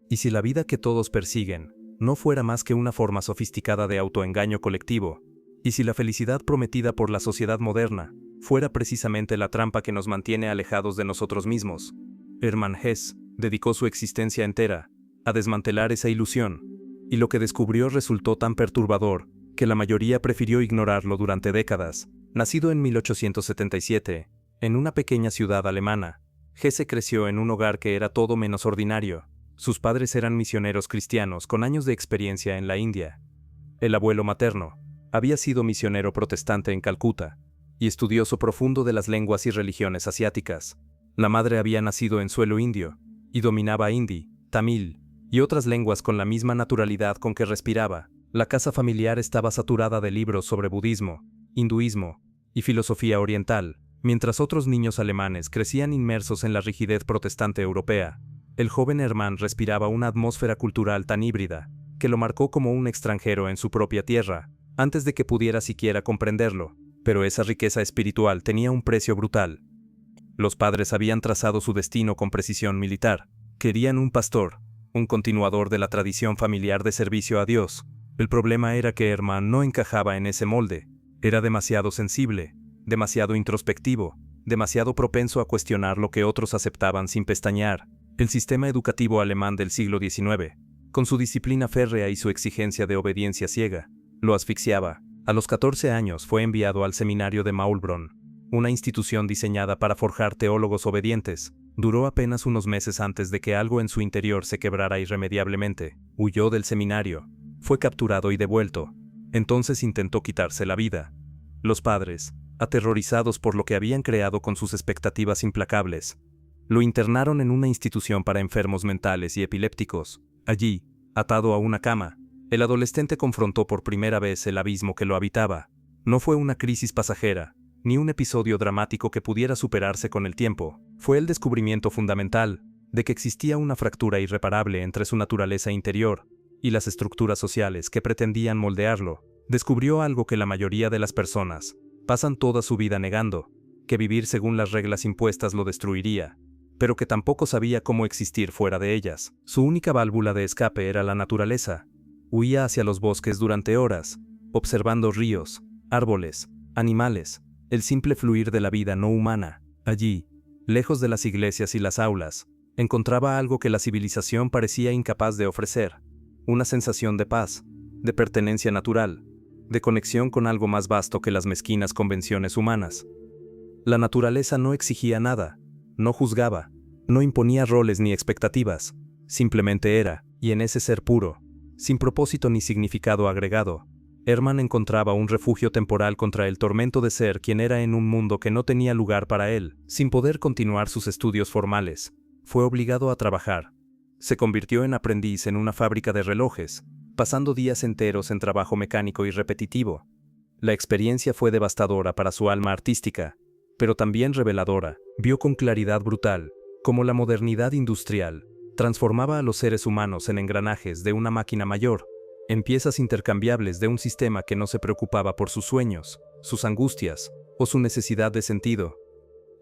¿Y si la vida que todos persiguen no fuera más que una forma sofisticada de autoengaño colectivo? ¿Y si la felicidad prometida por la sociedad moderna fuera precisamente la trampa que nos mantiene alejados de nosotros mismos? Hermann Hesse dedicó su existencia entera a desmantelar esa ilusión, y lo que descubrió resultó tan perturbador que la mayoría prefirió ignorarlo durante décadas. Nacido en 1877, en una pequeña ciudad alemana, Hesse creció en un hogar que era todo menos ordinario. Sus padres eran misioneros cristianos con años de experiencia en la India. El abuelo materno había sido misionero protestante en Calcuta y estudioso profundo de las lenguas y religiones asiáticas. La madre había nacido en suelo indio y dominaba hindi, tamil y otras lenguas con la misma naturalidad con que respiraba. La casa familiar estaba saturada de libros sobre budismo, hinduismo y filosofía oriental, mientras otros niños alemanes crecían inmersos en la rigidez protestante europea. El joven Hermann respiraba una atmósfera cultural tan híbrida que lo marcó como un extranjero en su propia tierra, antes de que pudiera siquiera comprenderlo. Pero esa riqueza espiritual tenía un precio brutal. Los padres habían trazado su destino con precisión militar. Querían un pastor, un continuador de la tradición familiar de servicio a Dios. El problema era que Hermann no encajaba en ese molde. Era demasiado sensible, demasiado introspectivo, demasiado propenso a cuestionar lo que otros aceptaban sin pestañear. El sistema educativo alemán del siglo XIX, con su disciplina férrea y su exigencia de obediencia ciega, lo asfixiaba. A los 14 años fue enviado al seminario de Maulbronn, una institución diseñada para forjar teólogos obedientes. Duró apenas unos meses antes de que algo en su interior se quebrara irremediablemente. Huyó del seminario, fue capturado y devuelto. Entonces intentó quitarse la vida. Los padres, aterrorizados por lo que habían creado con sus expectativas implacables, lo internaron en una institución para enfermos mentales y epilépticos. Allí, atado a una cama, el adolescente confrontó por primera vez el abismo que lo habitaba. No fue una crisis pasajera, ni un episodio dramático que pudiera superarse con el tiempo. Fue el descubrimiento fundamental de que existía una fractura irreparable entre su naturaleza interior y las estructuras sociales que pretendían moldearlo. Descubrió algo que la mayoría de las personas pasan toda su vida negando, que vivir según las reglas impuestas lo destruiría, pero que tampoco sabía cómo existir fuera de ellas. Su única válvula de escape era la naturaleza. Huía hacia los bosques durante horas, observando ríos, árboles, animales, el simple fluir de la vida no humana. Allí, lejos de las iglesias y las aulas, encontraba algo que la civilización parecía incapaz de ofrecer: una sensación de paz, de pertenencia natural, de conexión con algo más vasto que las mezquinas convenciones humanas. La naturaleza no exigía nada, no juzgaba, no imponía roles ni expectativas, simplemente era, y en ese ser puro, sin propósito ni significado agregado, Hermann encontraba un refugio temporal contra el tormento de ser quien era en un mundo que no tenía lugar para él. Sin poder continuar sus estudios formales, fue obligado a trabajar. Se convirtió en aprendiz en una fábrica de relojes, pasando días enteros en trabajo mecánico y repetitivo. La experiencia fue devastadora para su alma artística, pero también reveladora. Vio con claridad brutal cómo la modernidad industrial transformaba a los seres humanos en engranajes de una máquina mayor, en piezas intercambiables de un sistema que no se preocupaba por sus sueños, sus angustias o su necesidad de sentido.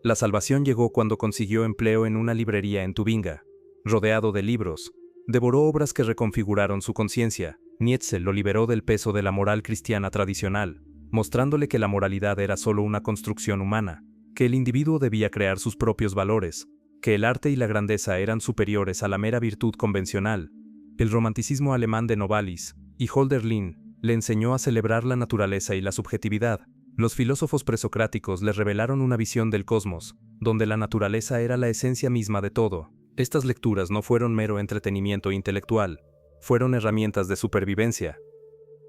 La salvación llegó cuando consiguió empleo en una librería en Tubinga. Rodeado de libros, devoró obras que reconfiguraron su conciencia. Nietzsche lo liberó del peso de la moral cristiana tradicional, mostrándole que la moralidad era solo una construcción humana, que el individuo debía crear sus propios valores, que el arte y la grandeza eran superiores a la mera virtud convencional. El romanticismo alemán de Novalis y Hölderlin le enseñó a celebrar la naturaleza y la subjetividad. Los filósofos presocráticos le revelaron una visión del cosmos, donde la naturaleza era la esencia misma de todo. Estas lecturas no fueron mero entretenimiento intelectual, fueron herramientas de supervivencia.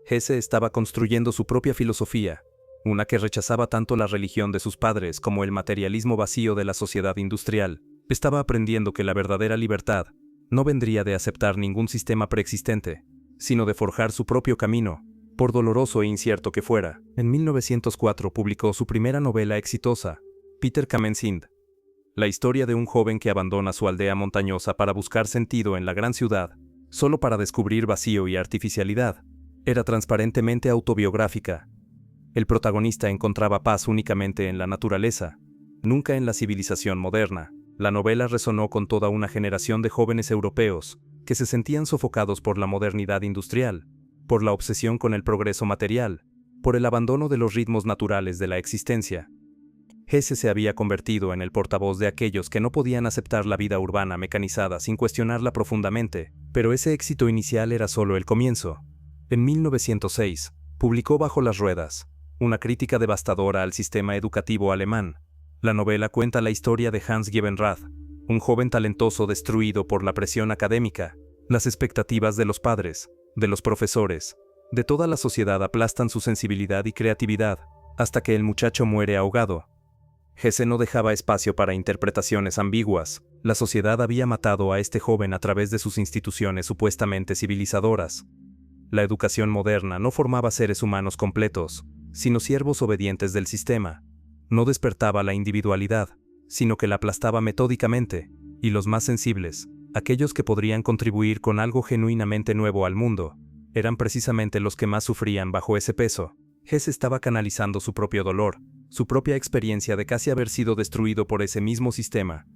Hesse estaba construyendo su propia filosofía, una que rechazaba tanto la religión de sus padres como el materialismo vacío de la sociedad industrial. Estaba aprendiendo que la verdadera libertad no vendría de aceptar ningún sistema preexistente, sino de forjar su propio camino, por doloroso e incierto que fuera. En 1904 publicó su primera novela exitosa, Peter Kamenzind, la historia de un joven que abandona su aldea montañosa para buscar sentido en la gran ciudad, solo para descubrir vacío y artificialidad. Era transparentemente autobiográfica. El protagonista encontraba paz únicamente en la naturaleza, nunca en la civilización moderna. La novela resonó con toda una generación de jóvenes europeos, que se sentían sofocados por la modernidad industrial, por la obsesión con el progreso material, por el abandono de los ritmos naturales de la existencia. Hesse se había convertido en el portavoz de aquellos que no podían aceptar la vida urbana mecanizada sin cuestionarla profundamente, pero ese éxito inicial era solo el comienzo. En 1906, publicó Bajo las ruedas, una crítica devastadora al sistema educativo alemán. La novela cuenta la historia de Hans Gebenrath, un joven talentoso destruido por la presión académica. Las expectativas de los padres, de los profesores, de toda la sociedad aplastan su sensibilidad y creatividad, hasta que el muchacho muere ahogado. Hesse no dejaba espacio para interpretaciones ambiguas. La sociedad había matado a este joven a través de sus instituciones supuestamente civilizadoras. La educación moderna no formaba seres humanos completos, sino siervos obedientes del sistema. No despertaba la individualidad, sino que la aplastaba metódicamente, y los más sensibles, aquellos que podrían contribuir con algo genuinamente nuevo al mundo, eran precisamente los que más sufrían bajo ese peso. Hesse estaba canalizando su propio dolor, su propia experiencia de casi haber sido destruido por ese mismo sistema.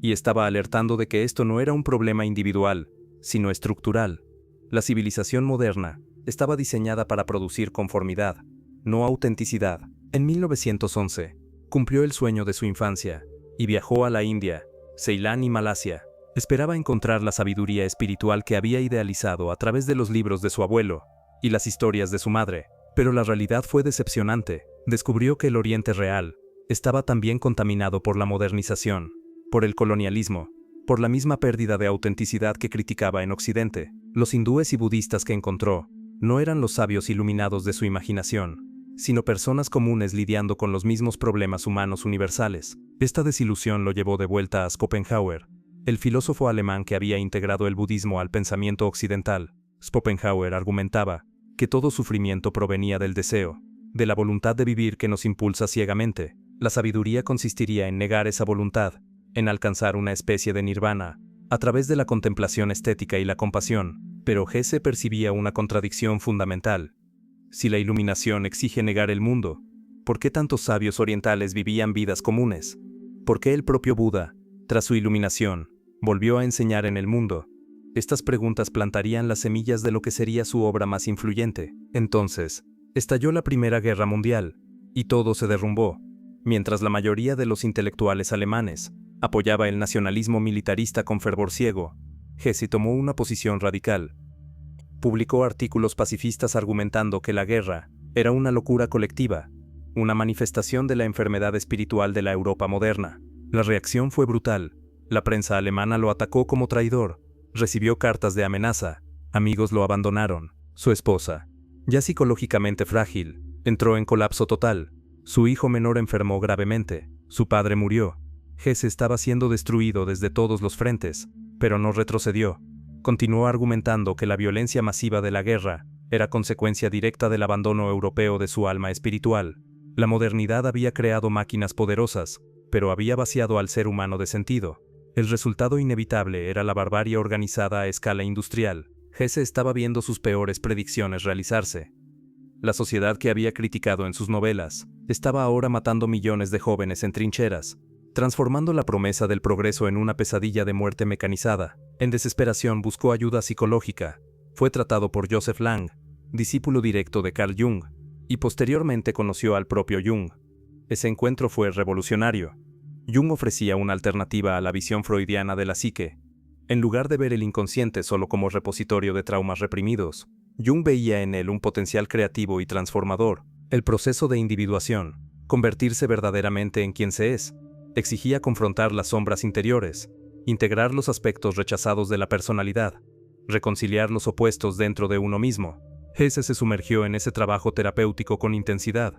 Y estaba alertando de que esto no era un problema individual, sino estructural. La civilización moderna estaba diseñada para producir conformidad, no autenticidad. En 1911, cumplió el sueño de su infancia, y viajó a la India, Ceilán y Malasia. Esperaba encontrar la sabiduría espiritual que había idealizado a través de los libros de su abuelo y las historias de su madre, pero la realidad fue decepcionante. Descubrió que el Oriente real estaba también contaminado por la modernización, por el colonialismo, por la misma pérdida de autenticidad que criticaba en Occidente. Los hindúes y budistas que encontró no eran los sabios iluminados de su imaginación, sino personas comunes lidiando con los mismos problemas humanos universales. Esta desilusión lo llevó de vuelta a Schopenhauer, el filósofo alemán que había integrado el budismo al pensamiento occidental. Schopenhauer argumentaba que todo sufrimiento provenía del deseo, de la voluntad de vivir que nos impulsa ciegamente. La sabiduría consistiría en negar esa voluntad, en alcanzar una especie de nirvana, a través de la contemplación estética y la compasión. Pero Hesse percibía una contradicción fundamental. Si la iluminación exige negar el mundo, ¿por qué tantos sabios orientales vivían vidas comunes? ¿Por qué el propio Buda, tras su iluminación, volvió a enseñar en el mundo? Estas preguntas plantarían las semillas de lo que sería su obra más influyente. Entonces, estalló la Primera Guerra Mundial, y todo se derrumbó. Mientras la mayoría de los intelectuales alemanes apoyaba el nacionalismo militarista con fervor ciego, Hesse tomó una posición radical. Publicó artículos pacifistas argumentando que la guerra era una locura colectiva, una manifestación de la enfermedad espiritual de la Europa moderna. La reacción fue brutal. La prensa alemana lo atacó como traidor, recibió cartas de amenaza, amigos lo abandonaron, su esposa, ya psicológicamente frágil, entró en colapso total, su hijo menor enfermó gravemente, su padre murió. Hesse estaba siendo destruido desde todos los frentes, pero no retrocedió. Continuó argumentando que la violencia masiva de la guerra era consecuencia directa del abandono europeo de su alma espiritual. La modernidad había creado máquinas poderosas, pero había vaciado al ser humano de sentido. El resultado inevitable era la barbarie organizada a escala industrial. Hesse estaba viendo sus peores predicciones realizarse. La sociedad que había criticado en sus novelas estaba ahora matando millones de jóvenes en trincheras, transformando la promesa del progreso en una pesadilla de muerte mecanizada. En desesperación buscó ayuda psicológica. Fue tratado por Joseph Lang, discípulo directo de Carl Jung, y posteriormente conoció al propio Jung. Ese encuentro fue revolucionario. Jung ofrecía una alternativa a la visión freudiana de la psique. En lugar de ver el inconsciente solo como repositorio de traumas reprimidos, Jung veía en él un potencial creativo y transformador. El proceso de individuación, convertirse verdaderamente en quien se es, exigía confrontar las sombras interiores, integrar los aspectos rechazados de la personalidad, reconciliar los opuestos dentro de uno mismo. Hesse se sumergió en ese trabajo terapéutico con intensidad.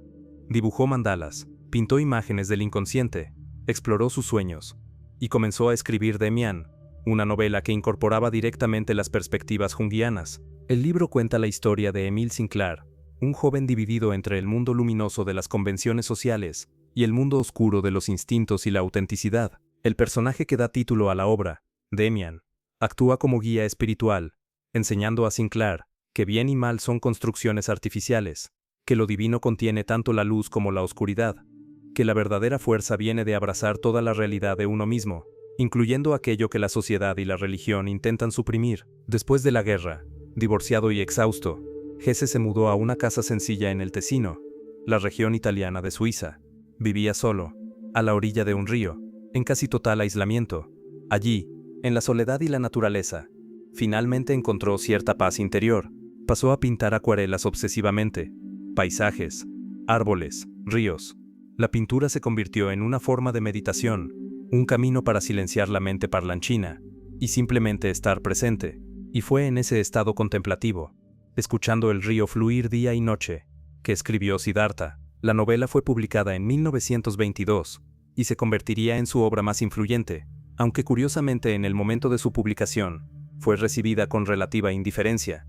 Dibujó mandalas, pintó imágenes del inconsciente, exploró sus sueños, y comenzó a escribir Demian, una novela que incorporaba directamente las perspectivas junguianas. El libro cuenta la historia de Emile Sinclair, un joven dividido entre el mundo luminoso de las convenciones sociales y el mundo oscuro de los instintos y la autenticidad. El personaje que da título a la obra, Demian, actúa como guía espiritual, enseñando a Sinclair que bien y mal son construcciones artificiales, que lo divino contiene tanto la luz como la oscuridad, que la verdadera fuerza viene de abrazar toda la realidad de uno mismo, incluyendo aquello que la sociedad y la religión intentan suprimir. Después de la guerra, divorciado y exhausto, Hesse se mudó a una casa sencilla en el Tesino, la región italiana de Suiza. Vivía solo, a la orilla de un río, en casi total aislamiento. Allí, en la soledad y la naturaleza, finalmente encontró cierta paz interior. Pasó a pintar acuarelas obsesivamente, paisajes, árboles, ríos. La pintura se convirtió en una forma de meditación, un camino para silenciar la mente parlanchina y simplemente estar presente. Y fue en ese estado contemplativo, escuchando el río fluir día y noche, que escribió Siddhartha. La novela fue publicada en 1922 y se convertiría en su obra más influyente, aunque curiosamente en el momento de su publicación, fue recibida con relativa indiferencia.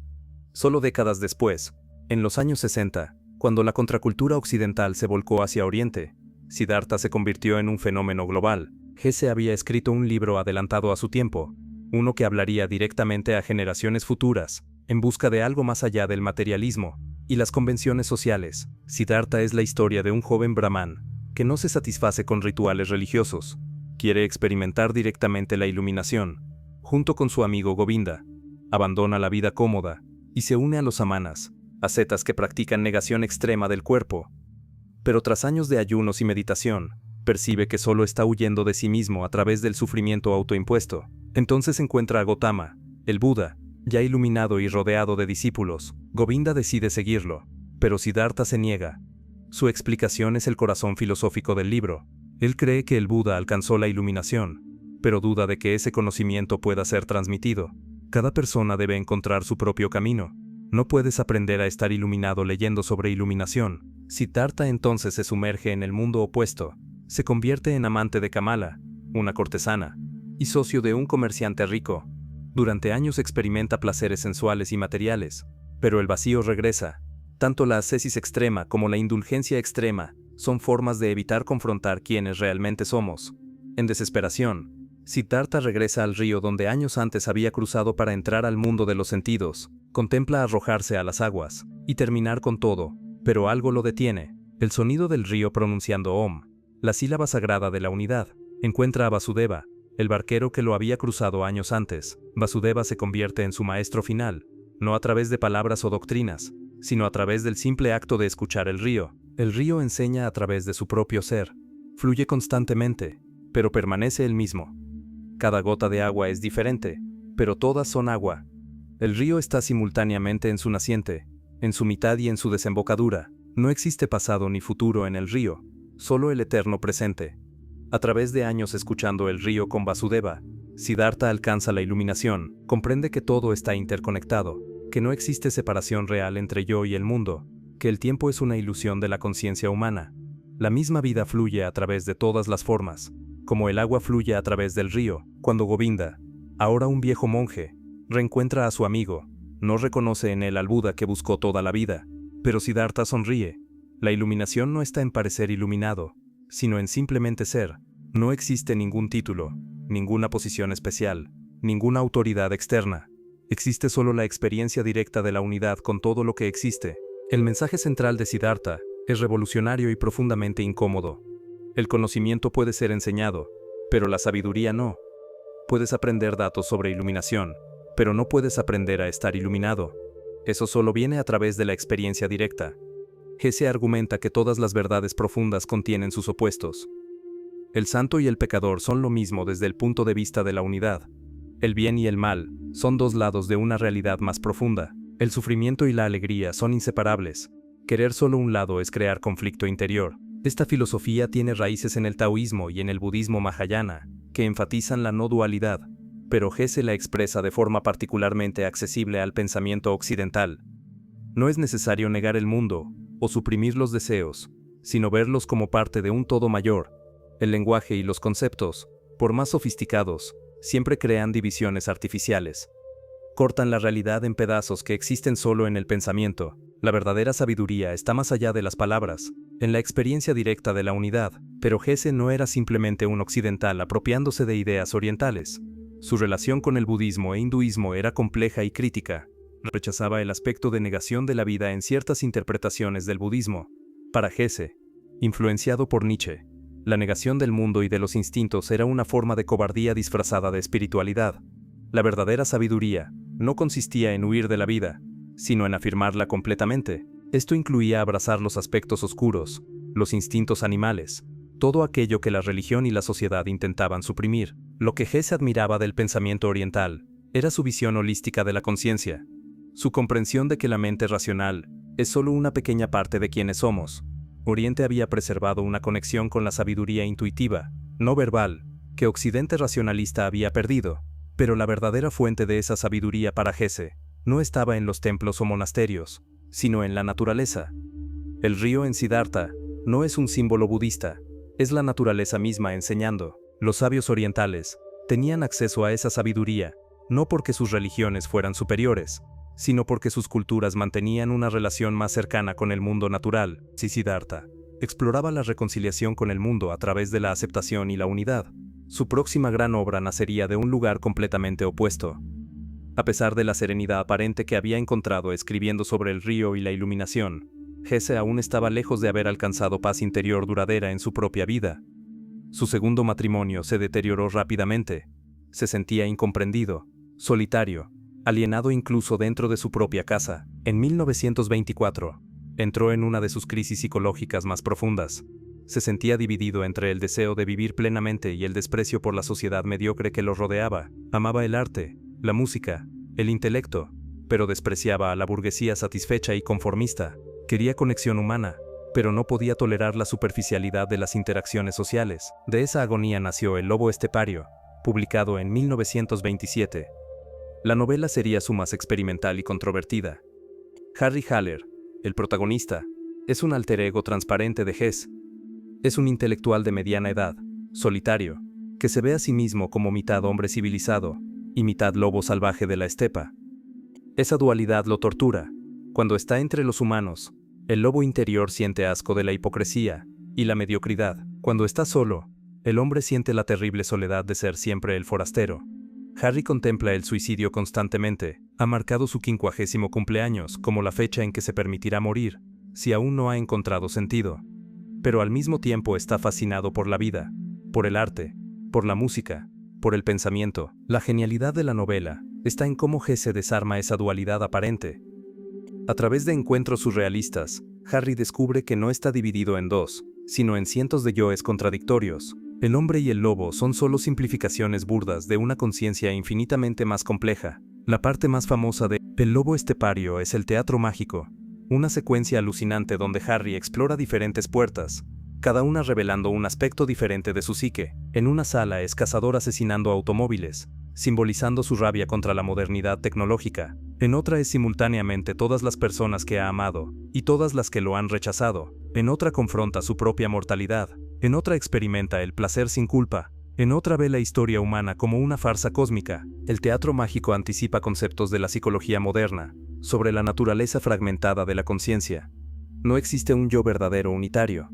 Solo décadas después, en los años 60, cuando la contracultura occidental se volcó hacia Oriente, Siddhartha se convirtió en un fenómeno global. Hesse había escrito un libro adelantado a su tiempo, uno que hablaría directamente a generaciones futuras, en busca de algo más allá del materialismo y las convenciones sociales. Siddhartha es la historia de un joven brahman que no se satisface con rituales religiosos, quiere experimentar directamente la iluminación. Junto con su amigo Govinda, abandona la vida cómoda y se une a los samanas, ascetas que practican negación extrema del cuerpo. Pero tras años de ayunos y meditación, percibe que solo está huyendo de sí mismo a través del sufrimiento autoimpuesto. Entonces encuentra a Gotama, el Buda, ya iluminado y rodeado de discípulos. Govinda decide seguirlo, pero Siddhartha se niega. Su explicación es el corazón filosófico del libro. Él cree que el Buda alcanzó la iluminación, pero duda de que ese conocimiento pueda ser transmitido. Cada persona debe encontrar su propio camino. No puedes aprender a estar iluminado leyendo sobre iluminación. Siddhartha entonces se sumerge en el mundo opuesto. Se convierte en amante de Kamala, una cortesana, y socio de un comerciante rico. Durante años experimenta placeres sensuales y materiales, pero el vacío regresa. Tanto la ascesis extrema como la indulgencia extrema son formas de evitar confrontar quiénes realmente somos. En desesperación, Siddhartha regresa al río donde años antes había cruzado para entrar al mundo de los sentidos. Contempla arrojarse a las aguas y terminar con todo, pero algo lo detiene. El sonido del río pronunciando Om, la sílaba sagrada de la unidad. Encuentra a Vasudeva, el barquero que lo había cruzado años antes. Vasudeva se convierte en su maestro final, no a través de palabras o doctrinas, sino a través del simple acto de escuchar el río. El río enseña a través de su propio ser. Fluye constantemente, pero permanece el mismo. Cada gota de agua es diferente, pero todas son agua. El río está simultáneamente en su naciente, en su mitad y en su desembocadura. No existe pasado ni futuro en el río, solo el eterno presente. A través de años escuchando el río con Vasudeva, Siddhartha alcanza la iluminación, comprende que todo está interconectado, que no existe separación real entre yo y el mundo, que el tiempo es una ilusión de la conciencia humana. La misma vida fluye a través de todas las formas, como el agua fluye a través del río. Cuando Govinda, ahora un viejo monje, reencuentra a su amigo, no reconoce en él al Buda que buscó toda la vida, pero Siddhartha sonríe. La iluminación no está en parecer iluminado, sino en simplemente ser. No existe ningún título, ninguna posición especial, ninguna autoridad externa. Existe solo la experiencia directa de la unidad con todo lo que existe. El mensaje central de Siddhartha es revolucionario y profundamente incómodo. El conocimiento puede ser enseñado, pero la sabiduría no. Puedes aprender datos sobre iluminación, pero no puedes aprender a estar iluminado. Eso solo viene a través de la experiencia directa. Hesse argumenta que todas las verdades profundas contienen sus opuestos. El santo y el pecador son lo mismo desde el punto de vista de la unidad. El bien y el mal son dos lados de una realidad más profunda. El sufrimiento y la alegría son inseparables. Querer solo un lado es crear conflicto interior. Esta filosofía tiene raíces en el taoísmo y en el budismo mahayana, que enfatizan la no dualidad, pero Hesse la expresa de forma particularmente accesible al pensamiento occidental. No es necesario negar el mundo o suprimir los deseos, sino verlos como parte de un todo mayor. El lenguaje y los conceptos, por más sofisticados, siempre crean divisiones artificiales. Cortan la realidad en pedazos que existen solo en el pensamiento. La verdadera sabiduría está más allá de las palabras, en la experiencia directa de la unidad. Pero Hesse no era simplemente un occidental apropiándose de ideas orientales. Su relación con el budismo e hinduismo era compleja y crítica. Rechazaba el aspecto de negación de la vida en ciertas interpretaciones del budismo. Para Hesse, influenciado por Nietzsche, La negación del mundo y de los instintos era una forma de cobardía disfrazada de espiritualidad. La verdadera sabiduría no consistía en huir de la vida, sino en afirmarla completamente. Esto incluía abrazar los aspectos oscuros, los instintos animales, todo aquello que la religión y la sociedad intentaban suprimir. Lo que Hesse admiraba del pensamiento oriental era su visión holística de la conciencia, su comprensión de que la mente racional es solo una pequeña parte de quienes somos. Oriente había preservado una conexión con la sabiduría intuitiva, no verbal, que Occidente racionalista había perdido, pero la verdadera fuente de esa sabiduría para Hesse no estaba en los templos o monasterios, sino en la naturaleza. El río en Siddhartha no es un símbolo budista, es la naturaleza misma enseñando. Los sabios orientales tenían acceso a esa sabiduría, no porque sus religiones fueran superiores, sino porque sus culturas mantenían una relación más cercana con el mundo natural. Siddhartha exploraba la reconciliación con el mundo a través de la aceptación y la unidad. Su próxima gran obra nacería de un lugar completamente opuesto. A pesar de la serenidad aparente que había encontrado escribiendo sobre el río y la iluminación, Hesse aún estaba lejos de haber alcanzado paz interior duradera en su propia vida. Su segundo matrimonio se deterioró rápidamente. Se sentía incomprendido, solitario, alienado incluso dentro de su propia casa. En 1924, entró en una de sus crisis psicológicas más profundas. Se sentía dividido entre el deseo de vivir plenamente y el desprecio por la sociedad mediocre que lo rodeaba. Amaba el arte, la música, el intelecto, pero despreciaba a la burguesía satisfecha y conformista. Quería conexión humana, pero no podía tolerar la superficialidad de las interacciones sociales. De esa agonía nació El lobo estepario, publicado en 1927. La novela sería su más experimental y controvertida. Harry Haller, el protagonista, es un alter ego transparente de Hesse. Es un intelectual de mediana edad, solitario, que se ve a sí mismo como mitad hombre civilizado y mitad lobo salvaje de la estepa. Esa dualidad lo tortura. Cuando está entre los humanos, el lobo interior siente asco de la hipocresía y la mediocridad. Cuando está solo, el hombre siente la terrible soledad de ser siempre el forastero. Harry contempla el suicidio constantemente. Ha marcado su 50º cumpleaños como la fecha en que se permitirá morir, si aún no ha encontrado sentido. Pero al mismo tiempo está fascinado por la vida, por el arte, por la música, por el pensamiento. La genialidad de la novela está en cómo Hesse desarma esa dualidad aparente. A través de encuentros surrealistas, Harry descubre que no está dividido en dos, sino en cientos de yoes contradictorios. El hombre y el lobo son solo simplificaciones burdas de una conciencia infinitamente más compleja. La parte más famosa de El lobo estepario es el teatro mágico, una secuencia alucinante donde Harry explora diferentes puertas, cada una revelando un aspecto diferente de su psique. En una sala es cazador asesinando automóviles, simbolizando su rabia contra la modernidad tecnológica. En otra es simultáneamente todas las personas que ha amado y todas las que lo han rechazado. En otra confronta su propia mortalidad. En otra experimenta el placer sin culpa. En otra ve la historia humana como una farsa cósmica. El teatro mágico anticipa conceptos de la psicología moderna, sobre la naturaleza fragmentada de la conciencia. No existe un yo verdadero unitario.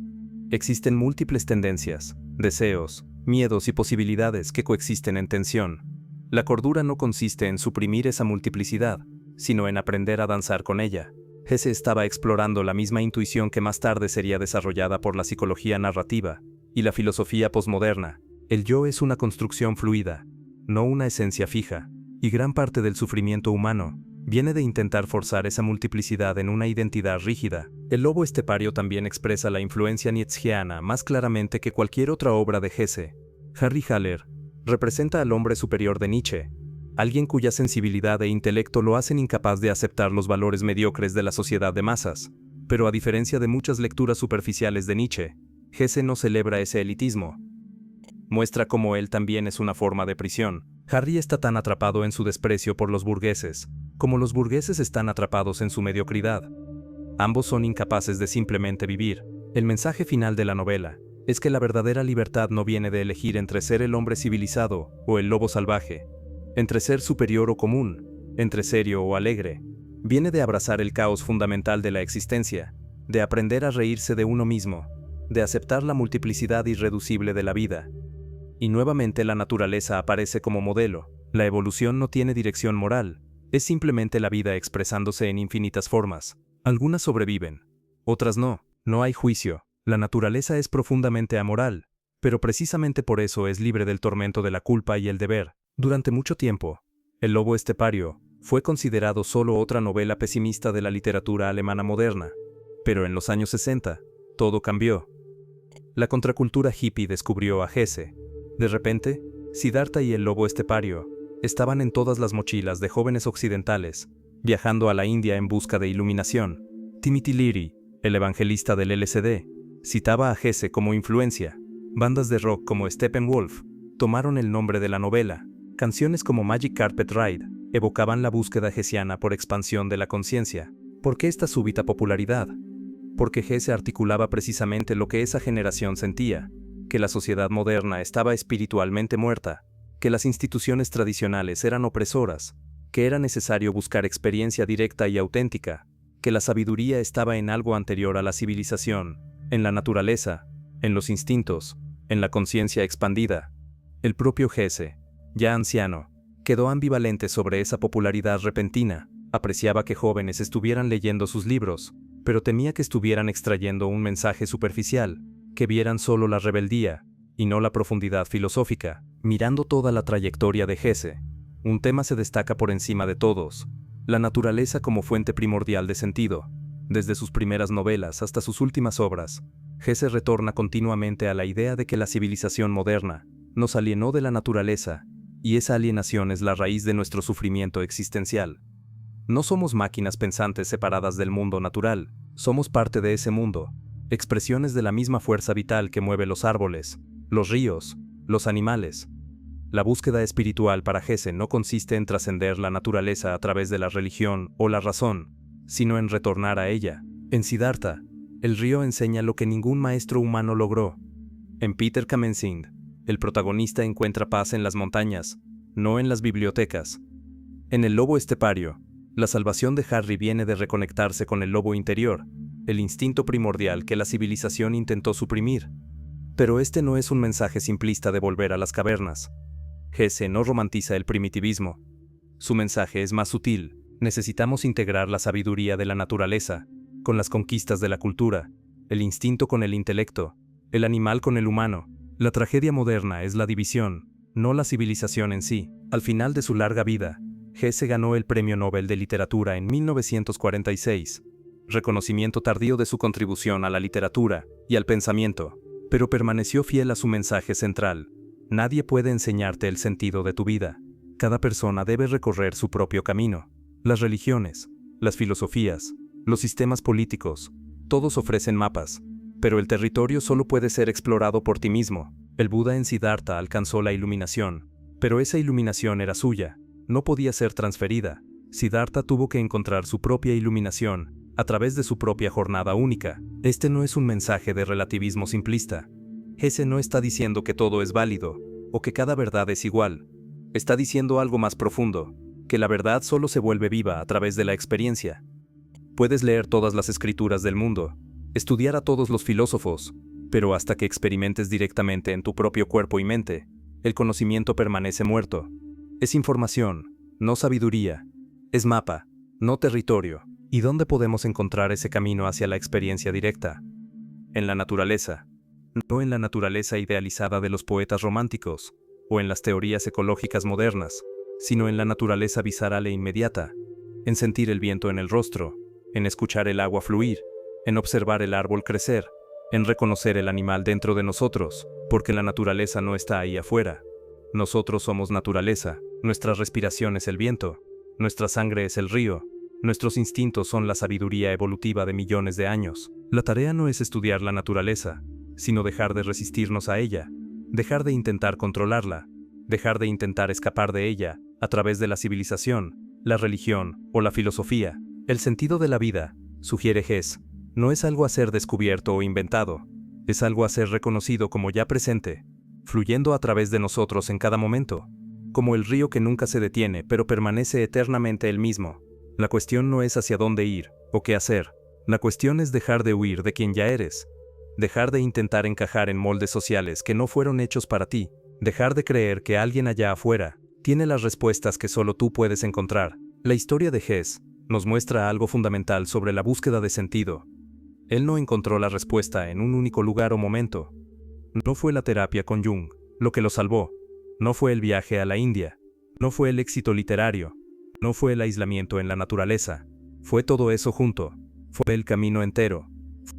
Existen múltiples tendencias, deseos, miedos y posibilidades que coexisten en tensión. La cordura no consiste en suprimir esa multiplicidad, sino en aprender a danzar con ella. Hesse estaba explorando la misma intuición que más tarde sería desarrollada por la psicología narrativa y la filosofía posmoderna. El yo es una construcción fluida, no una esencia fija, y gran parte del sufrimiento humano viene de intentar forzar esa multiplicidad en una identidad rígida. El lobo estepario también expresa la influencia nietzscheana más claramente que cualquier otra obra de Hesse. Harry Haller representa al hombre superior de Nietzsche, alguien cuya sensibilidad e intelecto lo hacen incapaz de aceptar los valores mediocres de la sociedad de masas. Pero a diferencia de muchas lecturas superficiales de Nietzsche, Hesse no celebra ese elitismo. Muestra cómo él también es una forma de prisión. Harry está tan atrapado en su desprecio por los burgueses, como los burgueses están atrapados en su mediocridad. Ambos son incapaces de simplemente vivir. El mensaje final de la novela es que la verdadera libertad no viene de elegir entre ser el hombre civilizado o el lobo salvaje, entre ser superior o común, entre serio o alegre. Viene de abrazar el caos fundamental de la existencia, de aprender a reírse de uno mismo, de aceptar la multiplicidad irreducible de la vida. Y nuevamente la naturaleza aparece como modelo. La evolución no tiene dirección moral, es simplemente la vida expresándose en infinitas formas. Algunas sobreviven, otras no. No hay juicio. La naturaleza es profundamente amoral, pero precisamente por eso es libre del tormento de la culpa y el deber. Durante mucho tiempo, El lobo estepario fue considerado solo otra novela pesimista de la literatura alemana moderna, pero en los años 60, todo cambió. La contracultura hippie descubrió a Hesse. De repente, Siddhartha y el lobo estepario estaban en todas las mochilas de jóvenes occidentales, viajando a la India en busca de iluminación. Timothy Leary, el evangelista del LSD, citaba a Hesse como influencia. Bandas de rock como Steppenwolf tomaron el nombre de la novela. Canciones como Magic Carpet Ride evocaban la búsqueda hessiana por expansión de la conciencia. ¿Por qué esta súbita popularidad? Porque Hesse articulaba precisamente lo que esa generación sentía, que la sociedad moderna estaba espiritualmente muerta, que las instituciones tradicionales eran opresoras, que era necesario buscar experiencia directa y auténtica, que la sabiduría estaba en algo anterior a la civilización, en la naturaleza, en los instintos, en la conciencia expandida. El propio Hesse, ya anciano, quedó ambivalente sobre esa popularidad repentina. Apreciaba que jóvenes estuvieran leyendo sus libros, pero temía que estuvieran extrayendo un mensaje superficial, que vieran solo la rebeldía, y no la profundidad filosófica. Mirando toda la trayectoria de Hesse, un tema se destaca por encima de todos: la naturaleza como fuente primordial de sentido. Desde sus primeras novelas hasta sus últimas obras, Hesse retorna continuamente a la idea de que la civilización moderna nos alienó de la naturaleza, y esa alienación es la raíz de nuestro sufrimiento existencial. No somos máquinas pensantes separadas del mundo natural, somos parte de ese mundo, expresiones de la misma fuerza vital que mueve los árboles, los ríos, los animales. La búsqueda espiritual para Hesse no consiste en trascender la naturaleza a través de la religión o la razón, sino en retornar a ella. En Siddhartha, el río enseña lo que ningún maestro humano logró. En Peter Kamenzind, el protagonista encuentra paz en las montañas, no en las bibliotecas. En El lobo estepario, la salvación de Harry viene de reconectarse con el lobo interior, el instinto primordial que la civilización intentó suprimir. Pero este no es un mensaje simplista de volver a las cavernas. Hesse no romantiza el primitivismo. Su mensaje es más sutil. Necesitamos integrar la sabiduría de la naturaleza con las conquistas de la cultura, el instinto con el intelecto, el animal con el humano. La tragedia moderna es la división, no la civilización en sí. Al final de su larga vida, Hesse ganó el Premio Nobel de Literatura en 1946, reconocimiento tardío de su contribución a la literatura y al pensamiento, pero permaneció fiel a su mensaje central: nadie puede enseñarte el sentido de tu vida. Cada persona debe recorrer su propio camino. Las religiones, las filosofías, los sistemas políticos, todos ofrecen mapas, pero el territorio solo puede ser explorado por ti mismo. El Buda en Siddhartha alcanzó la iluminación, pero esa iluminación era suya, no podía ser transferida. Siddhartha tuvo que encontrar su propia iluminación a través de su propia jornada única. Este no es un mensaje de relativismo simplista. Hesse no está diciendo que todo es válido, o que cada verdad es igual. Está diciendo algo más profundo, que la verdad solo se vuelve viva a través de la experiencia. Puedes leer todas las escrituras del mundo, estudiar a todos los filósofos, pero hasta que experimentes directamente en tu propio cuerpo y mente, el conocimiento permanece muerto. Es información, no sabiduría. Es mapa, no territorio. ¿Y dónde podemos encontrar ese camino hacia la experiencia directa? En la naturaleza. No en la naturaleza idealizada de los poetas románticos, o en las teorías ecológicas modernas, sino en la naturaleza visceral e inmediata, en sentir el viento en el rostro, en escuchar el agua fluir, en observar el árbol crecer, en reconocer el animal dentro de nosotros, porque la naturaleza no está ahí afuera. Nosotros somos naturaleza, nuestra respiración es el viento, nuestra sangre es el río, nuestros instintos son la sabiduría evolutiva de millones de años. La tarea no es estudiar la naturaleza, sino dejar de resistirnos a ella, dejar de intentar controlarla, dejar de intentar escapar de ella a través de la civilización, la religión o la filosofía. El sentido de la vida, sugiere Hesse, no es algo a ser descubierto o inventado, es algo a ser reconocido como ya presente, fluyendo a través de nosotros en cada momento, como el río que nunca se detiene pero permanece eternamente el mismo. La cuestión no es hacia dónde ir o qué hacer, la cuestión es dejar de huir de quien ya eres, dejar de intentar encajar en moldes sociales que no fueron hechos para ti, dejar de creer que alguien allá afuera tiene las respuestas que solo tú puedes encontrar. La historia de Hesse nos muestra algo fundamental sobre la búsqueda de sentido. Él no encontró la respuesta en un único lugar o momento. No fue la terapia con Jung lo que lo salvó. No fue el viaje a la India. No fue el éxito literario. No fue el aislamiento en la naturaleza. Fue todo eso junto. Fue el camino entero.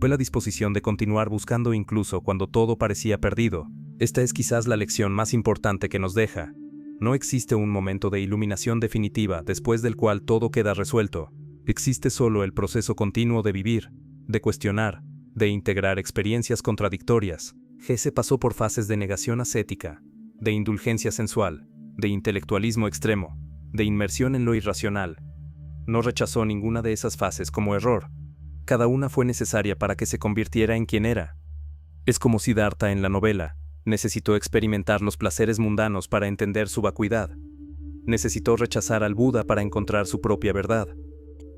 Fue la disposición de continuar buscando incluso cuando todo parecía perdido. Esta es quizás la lección más importante que nos deja. No existe un momento de iluminación definitiva después del cual todo queda resuelto. Existe solo el proceso continuo de vivir, de cuestionar, de integrar experiencias contradictorias. Hesse pasó por fases de negación ascética, de indulgencia sensual, de intelectualismo extremo, de inmersión en lo irracional. No rechazó ninguna de esas fases como error. Cada una fue necesaria para que se convirtiera en quien era. Es como Siddhartha en la novela. Necesitó experimentar los placeres mundanos para entender su vacuidad. Necesitó rechazar al Buda para encontrar su propia verdad.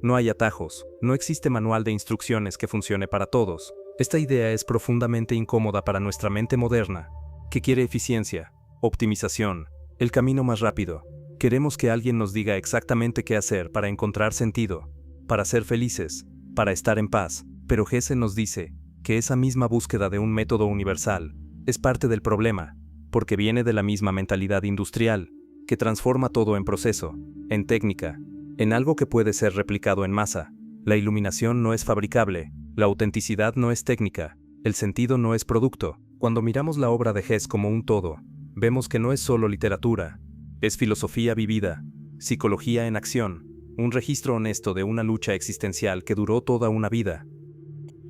No hay atajos, no existe manual de instrucciones que funcione para todos. Esta idea es profundamente incómoda para nuestra mente moderna, que quiere eficiencia, optimización, el camino más rápido. Queremos que alguien nos diga exactamente qué hacer para encontrar sentido, para ser felices, para estar en paz. Pero Hesse nos dice que esa misma búsqueda de un método universal es parte del problema, porque viene de la misma mentalidad industrial, que transforma todo en proceso, en técnica, en algo que puede ser replicado en masa. La iluminación no es fabricable, la autenticidad no es técnica, el sentido no es producto. Cuando miramos la obra de Hesse como un todo, vemos que no es solo literatura, es filosofía vivida, psicología en acción, un registro honesto de una lucha existencial que duró toda una vida.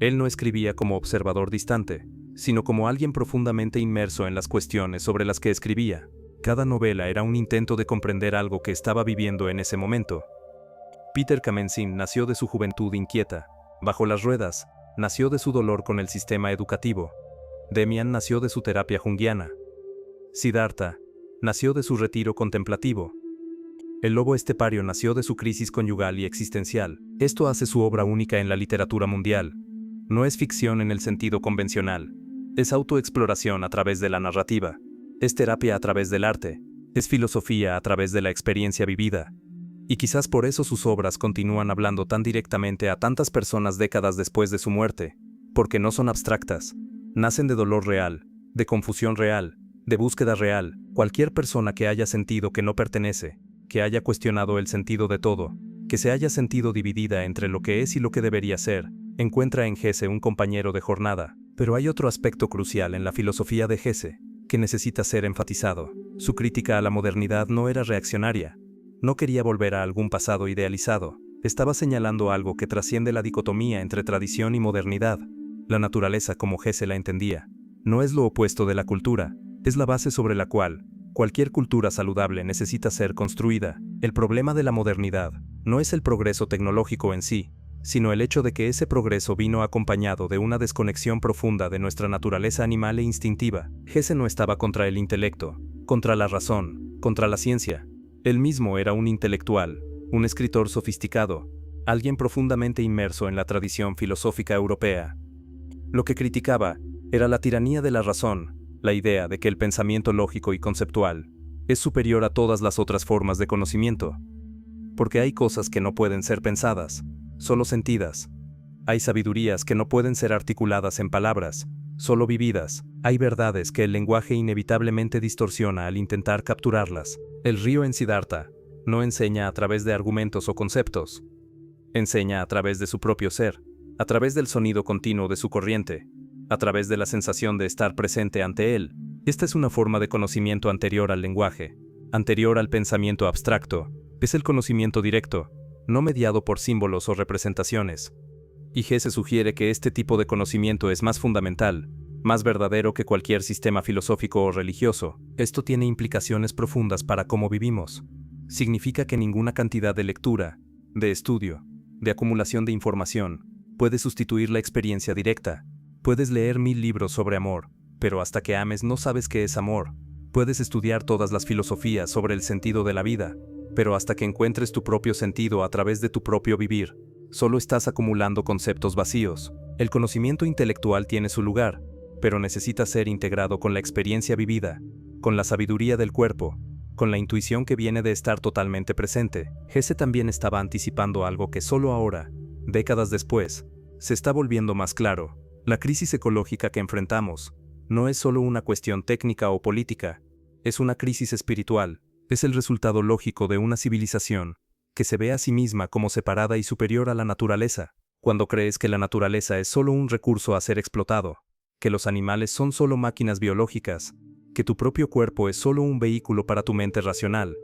Él no escribía como observador distante, sino como alguien profundamente inmerso en las cuestiones sobre las que escribía. Cada novela era un intento de comprender algo que estaba viviendo en ese momento. Peter Kamensin nació de su juventud inquieta. Bajo las ruedas, nació de su dolor con el sistema educativo. Demian nació de su terapia junguiana. Siddhartha nació de su retiro contemplativo. El lobo estepario nació de su crisis conyugal y existencial. Esto hace su obra única en la literatura mundial. No es ficción en el sentido convencional. Es autoexploración a través de la narrativa. Es terapia a través del arte. Es filosofía a través de la experiencia vivida. Y quizás por eso sus obras continúan hablando tan directamente a tantas personas décadas después de su muerte, porque no son abstractas. Nacen de dolor real, de confusión real, de búsqueda real. Cualquier persona que haya sentido que no pertenece, que haya cuestionado el sentido de todo, que se haya sentido dividida entre lo que es y lo que debería ser, encuentra en Hesse un compañero de jornada. Pero hay otro aspecto crucial en la filosofía de Hesse, que necesita ser enfatizado. Su crítica a la modernidad no era reaccionaria. No quería volver a algún pasado idealizado. Estaba señalando algo que trasciende la dicotomía entre tradición y modernidad. La naturaleza, como Hesse la entendía, no es lo opuesto de la cultura, es la base sobre la cual cualquier cultura saludable necesita ser construida. El problema de la modernidad no es el progreso tecnológico en sí, sino el hecho de que ese progreso vino acompañado de una desconexión profunda de nuestra naturaleza animal e instintiva. Hesse no estaba contra el intelecto, contra la razón, contra la ciencia. Él mismo era un intelectual, un escritor sofisticado, alguien profundamente inmerso en la tradición filosófica europea. Lo que criticaba era la tiranía de la razón, la idea de que el pensamiento lógico y conceptual es superior a todas las otras formas de conocimiento. Porque hay cosas que no pueden ser pensadas, solo sentidas. Hay sabidurías que no pueden ser articuladas en palabras, solo vividas. Hay verdades que el lenguaje inevitablemente distorsiona al intentar capturarlas. El río en Siddhartha no enseña a través de argumentos o conceptos. Enseña a través de su propio ser, a través del sonido continuo de su corriente, a través de la sensación de estar presente ante él. Esta es una forma de conocimiento anterior al lenguaje, anterior al pensamiento abstracto. Es el conocimiento directo, no mediado por símbolos o representaciones. Y Hesse sugiere que este tipo de conocimiento es más fundamental, más verdadero que cualquier sistema filosófico o religioso. Esto tiene implicaciones profundas para cómo vivimos. Significa que ninguna cantidad de lectura, de estudio, de acumulación de información, puede sustituir la experiencia directa. Puedes leer 1000 libros sobre amor, pero hasta que ames no sabes qué es amor. Puedes estudiar todas las filosofías sobre el sentido de la vida, pero hasta que encuentres tu propio sentido a través de tu propio vivir, solo estás acumulando conceptos vacíos. El conocimiento intelectual tiene su lugar, pero necesita ser integrado con la experiencia vivida, con la sabiduría del cuerpo, con la intuición que viene de estar totalmente presente. Hesse también estaba anticipando algo que solo ahora, décadas después, se está volviendo más claro. La crisis ecológica que enfrentamos no es solo una cuestión técnica o política, es una crisis espiritual, es el resultado lógico de una civilización que se ve a sí misma como separada y superior a la naturaleza, cuando crees que la naturaleza es solo un recurso a ser explotado, que los animales son solo máquinas biológicas, que tu propio cuerpo es solo un vehículo para tu mente racional.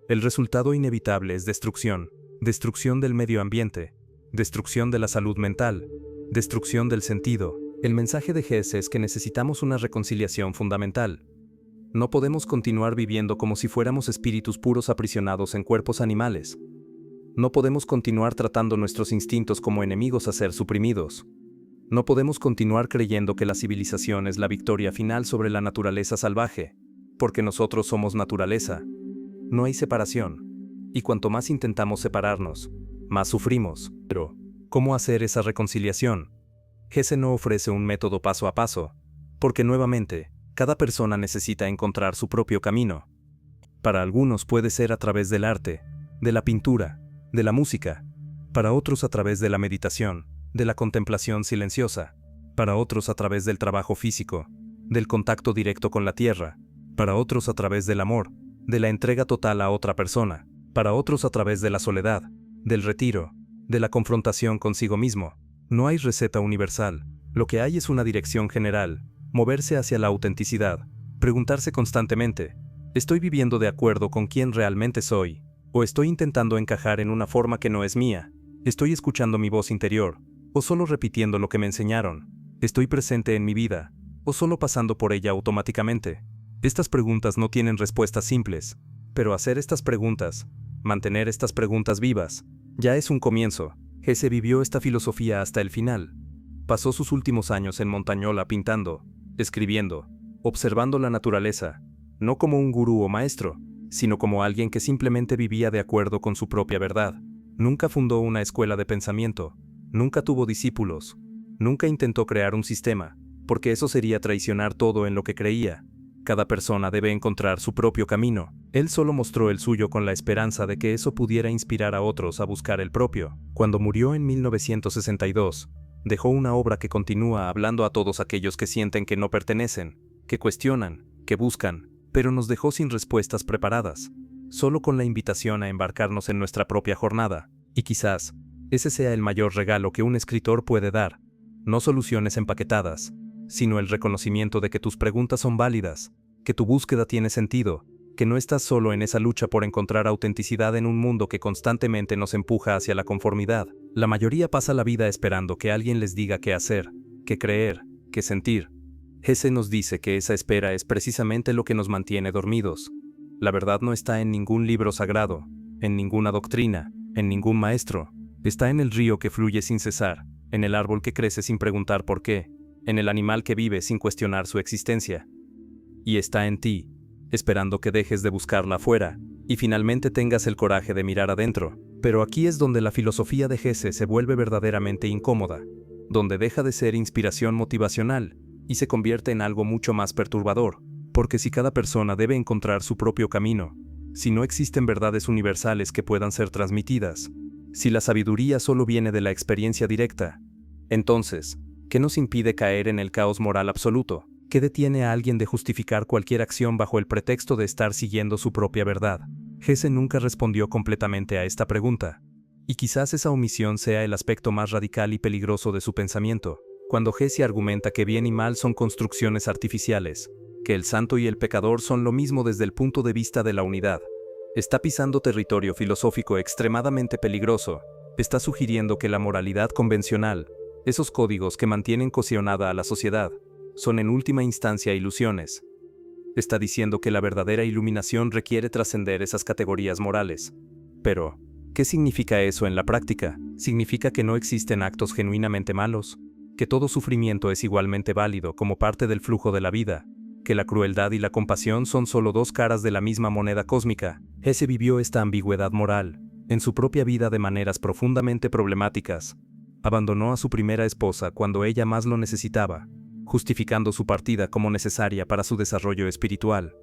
El resultado inevitable es destrucción, destrucción del medio ambiente, destrucción de la salud mental, destrucción del sentido. El mensaje de Hesse es que necesitamos una reconciliación fundamental. No podemos continuar viviendo como si fuéramos espíritus puros aprisionados en cuerpos animales. No podemos continuar tratando nuestros instintos como enemigos a ser suprimidos. No podemos continuar creyendo que la civilización es la victoria final sobre la naturaleza salvaje, porque nosotros somos naturaleza. No hay separación. Y cuanto más intentamos separarnos, más sufrimos. Pero, ¿cómo hacer esa reconciliación? Hesse no ofrece un método paso a paso, porque nuevamente, cada persona necesita encontrar su propio camino. Para algunos puede ser a través del arte, de la pintura, de la música, para otros a través de la meditación, de la contemplación silenciosa, para otros a través del trabajo físico, del contacto directo con la tierra, para otros a través del amor, de la entrega total a otra persona, para otros a través de la soledad, del retiro, de la confrontación consigo mismo. No hay receta universal, lo que hay es una dirección general, moverse hacia la autenticidad, preguntarse constantemente, ¿estoy viviendo de acuerdo con quién realmente soy? ¿O estoy intentando encajar en una forma que no es mía? ¿Estoy escuchando mi voz interior? ¿O solo repitiendo lo que me enseñaron? ¿Estoy presente en mi vida? ¿O solo pasando por ella automáticamente? Estas preguntas no tienen respuestas simples, pero hacer estas preguntas, mantener estas preguntas vivas, ya es un comienzo. Hesse vivió esta filosofía hasta el final. Pasó sus últimos años en Montañola pintando, escribiendo, observando la naturaleza, no como un gurú o maestro, sino como alguien que simplemente vivía de acuerdo con su propia verdad. Nunca fundó una escuela de pensamiento, nunca tuvo discípulos, nunca intentó crear un sistema, porque eso sería traicionar todo en lo que creía. Cada persona debe encontrar su propio camino. Él solo mostró el suyo con la esperanza de que eso pudiera inspirar a otros a buscar el propio. Cuando murió en 1962, dejó una obra que continúa hablando a todos aquellos que sienten que no pertenecen, que cuestionan, que buscan, pero nos dejó sin respuestas preparadas, solo con la invitación a embarcarnos en nuestra propia jornada. Y quizás, ese sea el mayor regalo que un escritor puede dar, no soluciones empaquetadas, sino el reconocimiento de que tus preguntas son válidas, que tu búsqueda tiene sentido, que no estás solo en esa lucha por encontrar autenticidad en un mundo que constantemente nos empuja hacia la conformidad. La mayoría pasa la vida esperando que alguien les diga qué hacer, qué creer, qué sentir. Hesse nos dice que esa espera es precisamente lo que nos mantiene dormidos. La verdad no está en ningún libro sagrado, en ninguna doctrina, en ningún maestro. Está en el río que fluye sin cesar, en el árbol que crece sin preguntar por qué, en el animal que vive sin cuestionar su existencia. Y está en ti, esperando que dejes de buscarla afuera, y finalmente tengas el coraje de mirar adentro. Pero aquí es donde la filosofía de Hesse se vuelve verdaderamente incómoda, donde deja de ser inspiración motivacional, y se convierte en algo mucho más perturbador, porque si cada persona debe encontrar su propio camino, si no existen verdades universales que puedan ser transmitidas, si la sabiduría solo viene de la experiencia directa, entonces, ¿qué nos impide caer en el caos moral absoluto? ¿Qué detiene a alguien de justificar cualquier acción bajo el pretexto de estar siguiendo su propia verdad? Hesse nunca respondió completamente a esta pregunta, y quizás esa omisión sea el aspecto más radical y peligroso de su pensamiento. Cuando Hesse argumenta que bien y mal son construcciones artificiales, que el santo y el pecador son lo mismo desde el punto de vista de la unidad, está pisando territorio filosófico extremadamente peligroso. Está sugiriendo que la moralidad convencional, esos códigos que mantienen cohesionada a la sociedad, son en última instancia ilusiones. Está diciendo que la verdadera iluminación requiere trascender esas categorías morales. Pero, ¿qué significa eso en la práctica? ¿Significa que no existen actos genuinamente malos? ¿Que todo sufrimiento es igualmente válido como parte del flujo de la vida? ¿Que la crueldad y la compasión son solo dos caras de la misma moneda cósmica? Hesse vivió esta ambigüedad moral en su propia vida de maneras profundamente problemáticas. Abandonó a su primera esposa cuando ella más lo necesitaba, justificando su partida como necesaria para su desarrollo espiritual.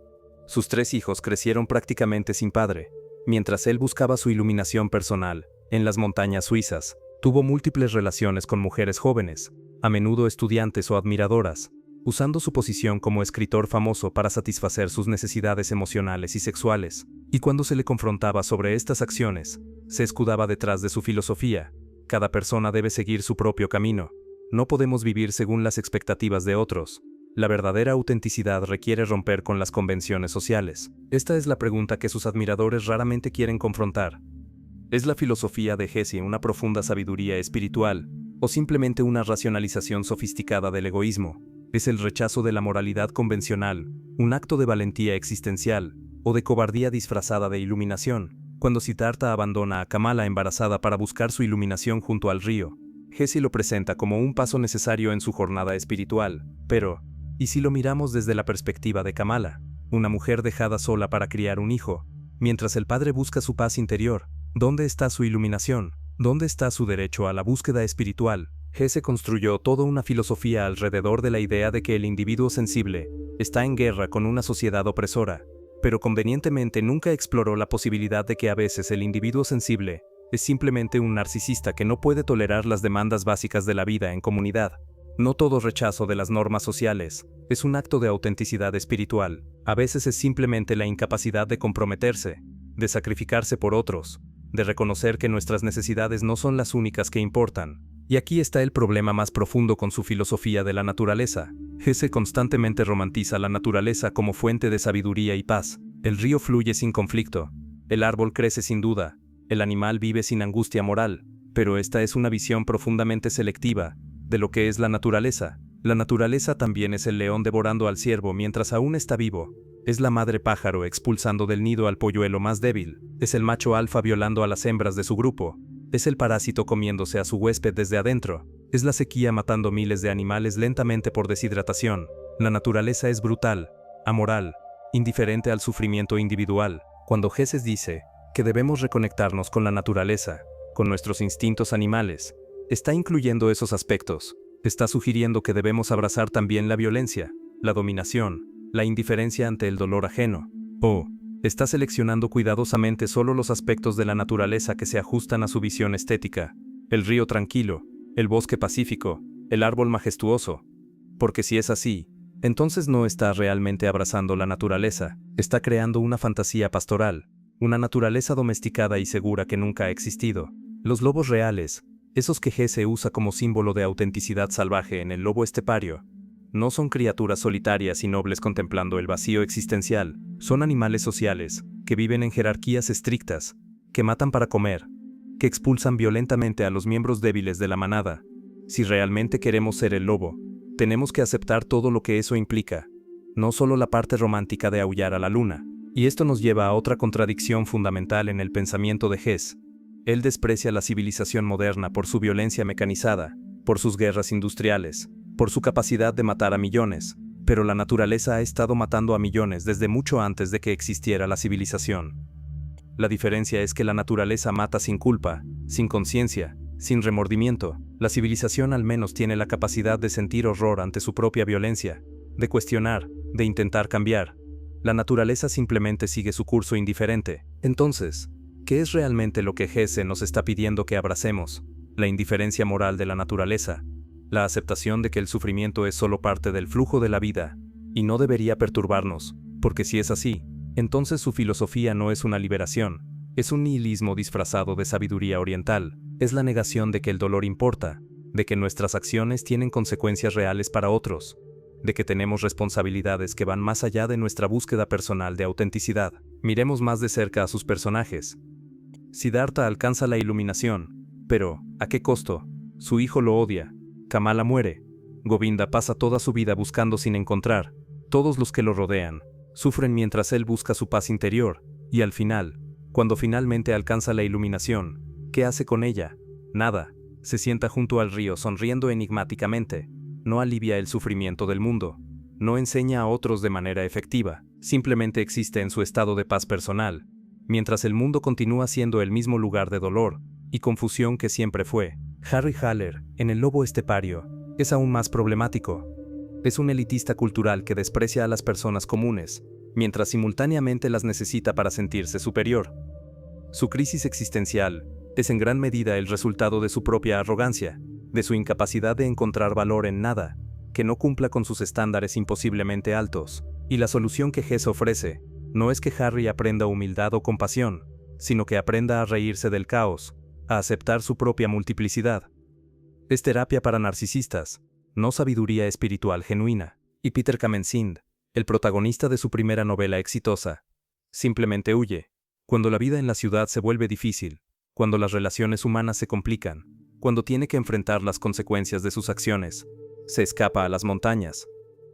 Sus 3 hijos crecieron prácticamente sin padre, mientras él buscaba su iluminación personal en las montañas suizas. Tuvo múltiples relaciones con mujeres jóvenes, a menudo estudiantes o admiradoras, usando su posición como escritor famoso para satisfacer sus necesidades emocionales y sexuales, y cuando se le confrontaba sobre estas acciones, se escudaba detrás de su filosofía: cada persona debe seguir su propio camino, no podemos vivir según las expectativas de otros. La verdadera autenticidad requiere romper con las convenciones sociales. Esta es la pregunta que sus admiradores raramente quieren confrontar. ¿Es la filosofía de Hesse una profunda sabiduría espiritual, o simplemente una racionalización sofisticada del egoísmo? ¿Es el rechazo de la moralidad convencional un acto de valentía existencial, o de cobardía disfrazada de iluminación? Cuando Siddhartha abandona a Kamala embarazada para buscar su iluminación junto al río, Hesse lo presenta como un paso necesario en su jornada espiritual. Pero, ¿y si lo miramos desde la perspectiva de Kamala, una mujer dejada sola para criar un hijo, mientras el padre busca su paz interior? ¿Dónde está su iluminación? ¿Dónde está su derecho a la búsqueda espiritual? Hesse construyó toda una filosofía alrededor de la idea de que el individuo sensible está en guerra con una sociedad opresora, pero convenientemente nunca exploró la posibilidad de que a veces el individuo sensible es simplemente un narcisista que no puede tolerar las demandas básicas de la vida en comunidad. No todo rechazo de las normas sociales es un acto de autenticidad espiritual. A veces es simplemente la incapacidad de comprometerse, de sacrificarse por otros, de reconocer que nuestras necesidades no son las únicas que importan. Y aquí está el problema más profundo con su filosofía de la naturaleza. Hesse constantemente romantiza la naturaleza como fuente de sabiduría y paz. El río fluye sin conflicto, el árbol crece sin duda, el animal vive sin angustia moral, pero esta es una visión profundamente selectiva de lo que es la naturaleza. La naturaleza también es el león devorando al ciervo mientras aún está vivo. Es la madre pájaro expulsando del nido al polluelo más débil. Es el macho alfa violando a las hembras de su grupo. Es el parásito comiéndose a su huésped desde adentro. Es la sequía matando miles de animales lentamente por deshidratación. La naturaleza es brutal, amoral, indiferente al sufrimiento individual. Cuando Hesse dice que debemos reconectarnos con la naturaleza, con nuestros instintos animales, está incluyendo esos aspectos. Está sugiriendo que debemos abrazar también la violencia, la dominación, la indiferencia ante el dolor ajeno. O está seleccionando cuidadosamente solo los aspectos de la naturaleza que se ajustan a su visión estética: el río tranquilo, el bosque pacífico, el árbol majestuoso. Porque si es así, entonces no está realmente abrazando la naturaleza, está creando una fantasía pastoral, una naturaleza domesticada y segura que nunca ha existido. Los lobos reales, esos que Hesse usa como símbolo de autenticidad salvaje en el lobo estepario, no son criaturas solitarias y nobles contemplando el vacío existencial, son animales sociales, que viven en jerarquías estrictas, que matan para comer, que expulsan violentamente a los miembros débiles de la manada. Si realmente queremos ser el lobo, tenemos que aceptar todo lo que eso implica, no solo la parte romántica de aullar a la luna. Y esto nos lleva a otra contradicción fundamental en el pensamiento de Hesse. Él desprecia la civilización moderna por su violencia mecanizada, por sus guerras industriales, por su capacidad de matar a millones, pero la naturaleza ha estado matando a millones desde mucho antes de que existiera la civilización. La diferencia es que la naturaleza mata sin culpa, sin conciencia, sin remordimiento. La civilización al menos tiene la capacidad de sentir horror ante su propia violencia, de cuestionar, de intentar cambiar. La naturaleza simplemente sigue su curso indiferente. Entonces, ¿qué es realmente lo que Hesse nos está pidiendo que abracemos? La indiferencia moral de la naturaleza, la aceptación de que el sufrimiento es solo parte del flujo de la vida, y no debería perturbarnos, porque si es así, entonces su filosofía no es una liberación, es un nihilismo disfrazado de sabiduría oriental, es la negación de que el dolor importa, de que nuestras acciones tienen consecuencias reales para otros, de que tenemos responsabilidades que van más allá de nuestra búsqueda personal de autenticidad. Miremos más de cerca a sus personajes. Siddhartha alcanza la iluminación, pero ¿a qué costo? Su hijo lo odia. Kamala muere. Govinda pasa toda su vida buscando sin encontrar. Todos los que lo rodean sufren mientras él busca su paz interior, y al final, cuando finalmente alcanza la iluminación, ¿qué hace con ella? Nada. Se sienta junto al río sonriendo enigmáticamente. No alivia el sufrimiento del mundo. No enseña a otros de manera efectiva. Simplemente existe en su estado de paz personal, mientras el mundo continúa siendo el mismo lugar de dolor y confusión que siempre fue. Harry Haller, en El lobo estepario, es aún más problemático. Es un elitista cultural que desprecia a las personas comunes, mientras simultáneamente las necesita para sentirse superior. Su crisis existencial es en gran medida el resultado de su propia arrogancia, de su incapacidad de encontrar valor en nada, que no cumpla con sus estándares imposiblemente altos. Y la solución que Hesse ofrece no es que Harry aprenda humildad o compasión, sino que aprenda a reírse del caos, a aceptar su propia multiplicidad. Es terapia para narcisistas, no sabiduría espiritual genuina. Y Peter Kamenzind, el protagonista de su primera novela exitosa, simplemente huye. Cuando la vida en la ciudad se vuelve difícil, cuando las relaciones humanas se complican, cuando tiene que enfrentar las consecuencias de sus acciones, se escapa a las montañas.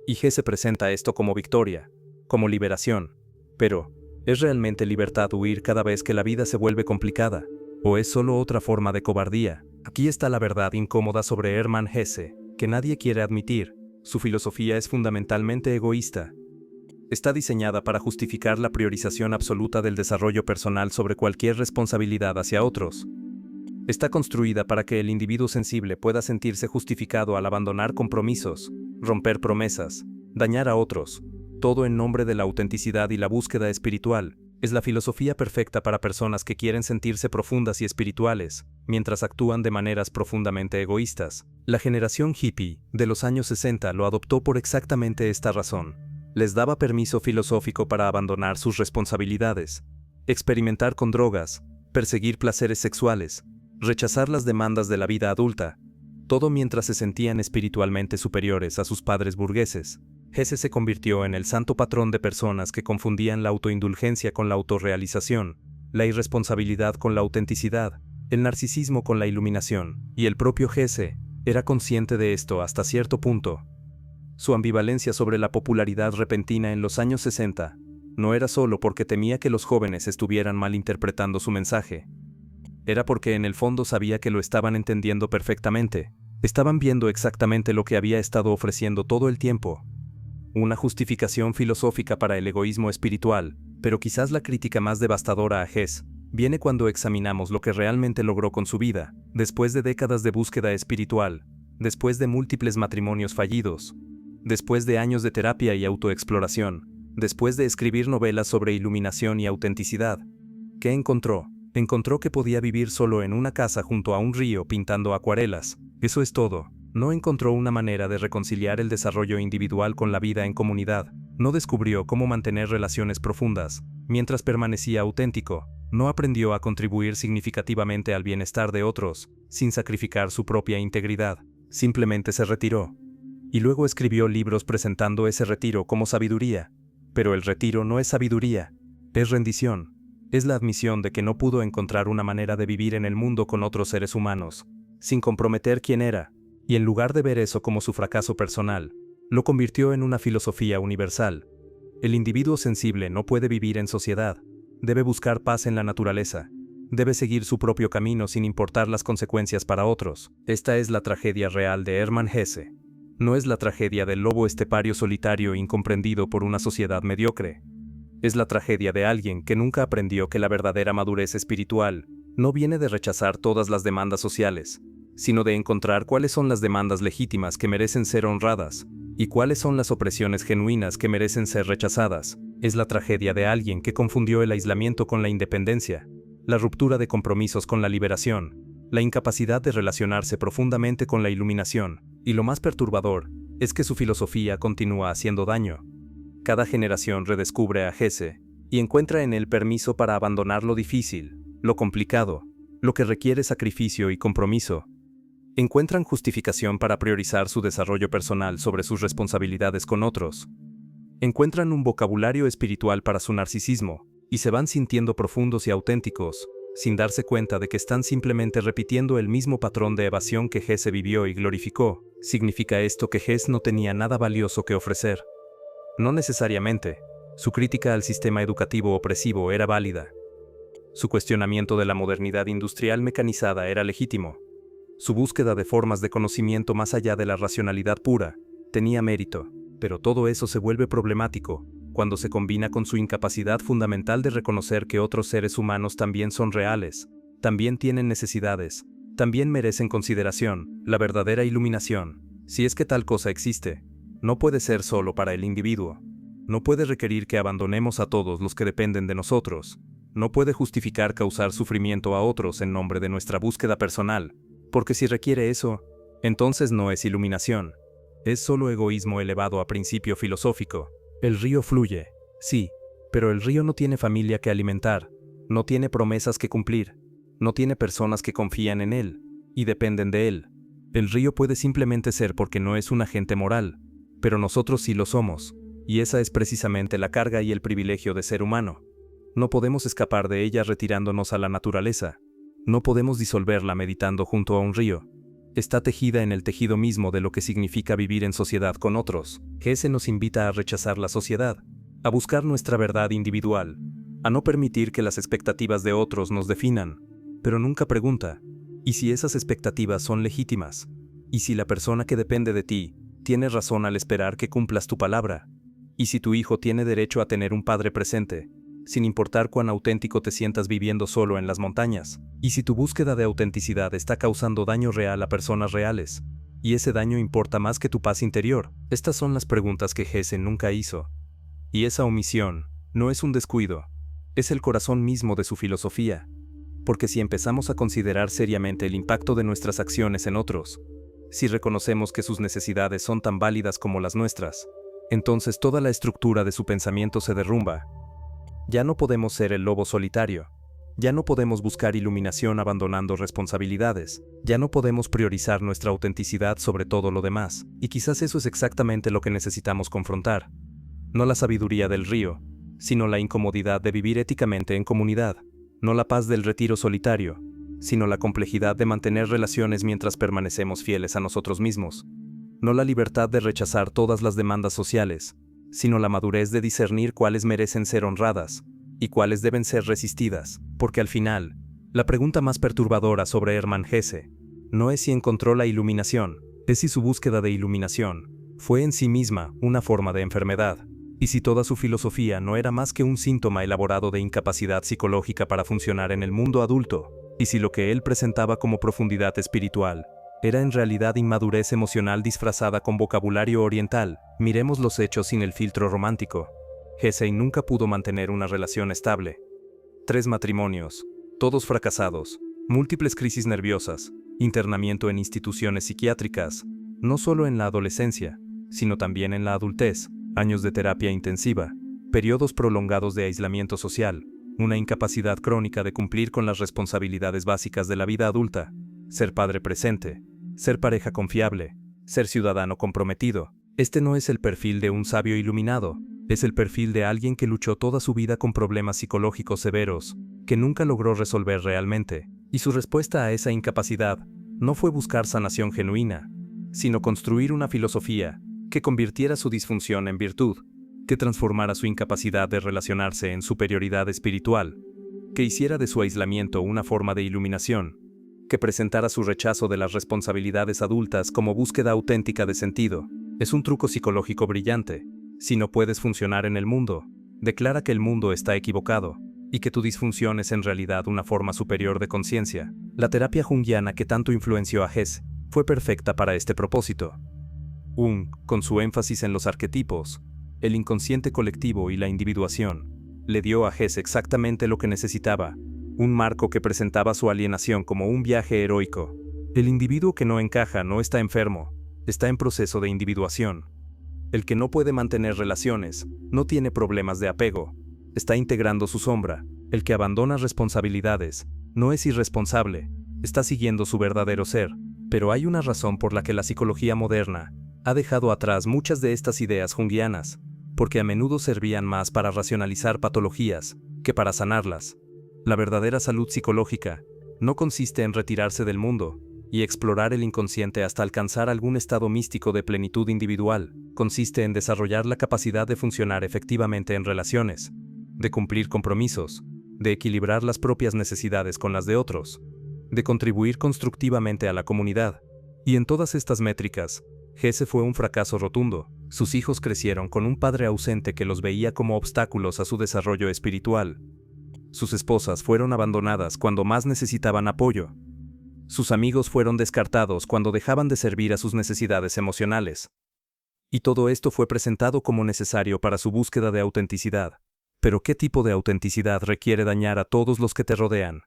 Y Hesse presenta esto como victoria, como liberación. Pero, ¿es realmente libertad huir cada vez que la vida se vuelve complicada? ¿O es solo otra forma de cobardía? Aquí está la verdad incómoda sobre Hermann Hesse, que nadie quiere admitir. Su filosofía es fundamentalmente egoísta. Está diseñada para justificar la priorización absoluta del desarrollo personal sobre cualquier responsabilidad hacia otros. Está construida para que el individuo sensible pueda sentirse justificado al abandonar compromisos, romper promesas, dañar a otros, todo en nombre de la autenticidad y la búsqueda espiritual. Es la filosofía perfecta para personas que quieren sentirse profundas y espirituales, mientras actúan de maneras profundamente egoístas. La generación hippie de los años 60 lo adoptó por exactamente esta razón. Les daba permiso filosófico para abandonar sus responsabilidades, experimentar con drogas, perseguir placeres sexuales, rechazar las demandas de la vida adulta, todo mientras se sentían espiritualmente superiores a sus padres burgueses. Hesse se convirtió en el santo patrón de personas que confundían la autoindulgencia con la autorrealización, la irresponsabilidad con la autenticidad, el narcisismo con la iluminación, y el propio Hesse era consciente de esto hasta cierto punto. Su ambivalencia sobre la popularidad repentina en los años 60 no era solo porque temía que los jóvenes estuvieran malinterpretando su mensaje. Era porque en el fondo sabía que lo estaban entendiendo perfectamente. Estaban viendo exactamente lo que había estado ofreciendo todo el tiempo. Una justificación filosófica para el egoísmo espiritual, pero quizás la crítica más devastadora a Hesse viene cuando examinamos lo que realmente logró con su vida, después de décadas de búsqueda espiritual, después de múltiples matrimonios fallidos, después de años de terapia y autoexploración, después de escribir novelas sobre iluminación y autenticidad. ¿Qué encontró? Encontró que podía vivir solo en una casa junto a un río pintando acuarelas. Eso es todo. No encontró una manera de reconciliar el desarrollo individual con la vida en comunidad. No descubrió cómo mantener relaciones profundas, mientras permanecía auténtico. No aprendió a contribuir significativamente al bienestar de otros, sin sacrificar su propia integridad. Simplemente se retiró. Y luego escribió libros presentando ese retiro como sabiduría. Pero el retiro no es sabiduría, es rendición. Es la admisión de que no pudo encontrar una manera de vivir en el mundo con otros seres humanos, sin comprometer quién era. Y en lugar de ver eso como su fracaso personal, lo convirtió en una filosofía universal. El individuo sensible no puede vivir en sociedad, debe buscar paz en la naturaleza, debe seguir su propio camino sin importar las consecuencias para otros. Esta es la tragedia real de Hermann Hesse. No es la tragedia del lobo estepario solitario incomprendido por una sociedad mediocre. Es la tragedia de alguien que nunca aprendió que la verdadera madurez espiritual no viene de rechazar todas las demandas sociales, sino de encontrar cuáles son las demandas legítimas que merecen ser honradas, y cuáles son las opresiones genuinas que merecen ser rechazadas. Es la tragedia de alguien que confundió el aislamiento con la independencia, la ruptura de compromisos con la liberación, la incapacidad de relacionarse profundamente con la iluminación, y lo más perturbador es que su filosofía continúa haciendo daño. Cada generación redescubre a Hesse y encuentra en él permiso para abandonar lo difícil, lo complicado, lo que requiere sacrificio y compromiso. Encuentran justificación para priorizar su desarrollo personal sobre sus responsabilidades con otros. Encuentran un vocabulario espiritual para su narcisismo y se van sintiendo profundos y auténticos, sin darse cuenta de que están simplemente repitiendo el mismo patrón de evasión que Hesse vivió y glorificó. ¿Significa esto que Hesse no tenía nada valioso que ofrecer? No necesariamente. Su crítica al sistema educativo opresivo era válida. Su cuestionamiento de la modernidad industrial mecanizada era legítimo. Su búsqueda de formas de conocimiento más allá de la racionalidad pura tenía mérito, pero todo eso se vuelve problemático cuando se combina con su incapacidad fundamental de reconocer que otros seres humanos también son reales, también tienen necesidades, también merecen consideración. La verdadera iluminación, si es que tal cosa existe, no puede ser solo para el individuo. No puede requerir que abandonemos a todos los que dependen de nosotros. No puede justificar causar sufrimiento a otros en nombre de nuestra búsqueda personal, porque si requiere eso, entonces no es iluminación. Es solo egoísmo elevado a principio filosófico. El río fluye, sí, pero el río no tiene familia que alimentar, no tiene promesas que cumplir, no tiene personas que confían en él y dependen de él. El río puede simplemente ser porque no es un agente moral, pero nosotros sí lo somos, y esa es precisamente la carga y el privilegio de ser humano. No podemos escapar de ella retirándonos a la naturaleza. No podemos disolverla meditando junto a un río. Está tejida en el tejido mismo de lo que significa vivir en sociedad con otros. Ese nos invita a rechazar la sociedad, a buscar nuestra verdad individual, a no permitir que las expectativas de otros nos definan, pero nunca pregunta, ¿y si esas expectativas son legítimas? ¿Y si la persona que depende de ti tiene razón al esperar que cumplas tu palabra? ¿Y si tu hijo tiene derecho a tener un padre presente, sin importar cuán auténtico te sientas viviendo solo en las montañas? ¿Y si tu búsqueda de autenticidad está causando daño real a personas reales, y ese daño importa más que tu paz interior? Estas son las preguntas que Hesse nunca hizo. Y esa omisión no es un descuido, es el corazón mismo de su filosofía. Porque si empezamos a considerar seriamente el impacto de nuestras acciones en otros, si reconocemos que sus necesidades son tan válidas como las nuestras, entonces toda la estructura de su pensamiento se derrumba. Ya no podemos ser el lobo solitario. Ya no podemos buscar iluminación abandonando responsabilidades. Ya no podemos priorizar nuestra autenticidad sobre todo lo demás. Y quizás eso es exactamente lo que necesitamos confrontar. No la sabiduría del río, sino la incomodidad de vivir éticamente en comunidad. No la paz del retiro solitario, sino la complejidad de mantener relaciones mientras permanecemos fieles a nosotros mismos. No la libertad de rechazar todas las demandas sociales, sino la madurez de discernir cuáles merecen ser honradas y cuáles deben ser resistidas, porque al final, la pregunta más perturbadora sobre Hermann Hesse no es si encontró la iluminación, es si su búsqueda de iluminación fue en sí misma una forma de enfermedad, y si toda su filosofía no era más que un síntoma elaborado de incapacidad psicológica para funcionar en el mundo adulto, y si lo que él presentaba como profundidad espiritual era en realidad inmadurez emocional disfrazada con vocabulario oriental. Miremos los hechos sin el filtro romántico. Hesse nunca pudo mantener una relación estable. 3 matrimonios, todos fracasados, múltiples crisis nerviosas, internamiento en instituciones psiquiátricas, no solo en la adolescencia, sino también en la adultez, años de terapia intensiva, periodos prolongados de aislamiento social, una incapacidad crónica de cumplir con las responsabilidades básicas de la vida adulta, ser padre presente, ser pareja confiable, ser ciudadano comprometido. Este no es el perfil de un sabio iluminado, es el perfil de alguien que luchó toda su vida con problemas psicológicos severos, que nunca logró resolver realmente, y su respuesta a esa incapacidad no fue buscar sanación genuina, sino construir una filosofía que convirtiera su disfunción en virtud, que transformara su incapacidad de relacionarse en superioridad espiritual, que hiciera de su aislamiento una forma de iluminación, que presentara su rechazo de las responsabilidades adultas como búsqueda auténtica de sentido. Es un truco psicológico brillante. Si no puedes funcionar en el mundo, declara que el mundo está equivocado, y que tu disfunción es en realidad una forma superior de conciencia. La terapia junguiana que tanto influenció a Hesse fue perfecta para este propósito. Jung, con su énfasis en los arquetipos, el inconsciente colectivo y la individuación, le dio a Hesse exactamente lo que necesitaba, un marco que presentaba su alienación como un viaje heroico. El individuo que no encaja no está enfermo, está en proceso de individuación. El que no puede mantener relaciones no tiene problemas de apego, está integrando su sombra. El que abandona responsabilidades no es irresponsable, está siguiendo su verdadero ser. Pero hay una razón por la que la psicología moderna ha dejado atrás muchas de estas ideas junguianas, porque a menudo servían más para racionalizar patologías que para sanarlas. La verdadera salud psicológica no consiste en retirarse del mundo y explorar el inconsciente hasta alcanzar algún estado místico de plenitud individual. Consiste en desarrollar la capacidad de funcionar efectivamente en relaciones, de cumplir compromisos, de equilibrar las propias necesidades con las de otros, de contribuir constructivamente a la comunidad. Y en todas estas métricas, Hesse fue un fracaso rotundo. Sus hijos crecieron con un padre ausente que los veía como obstáculos a su desarrollo espiritual. Sus esposas fueron abandonadas cuando más necesitaban apoyo. Sus amigos fueron descartados cuando dejaban de servir a sus necesidades emocionales. Y todo esto fue presentado como necesario para su búsqueda de autenticidad. Pero ¿qué tipo de autenticidad requiere dañar a todos los que te rodean?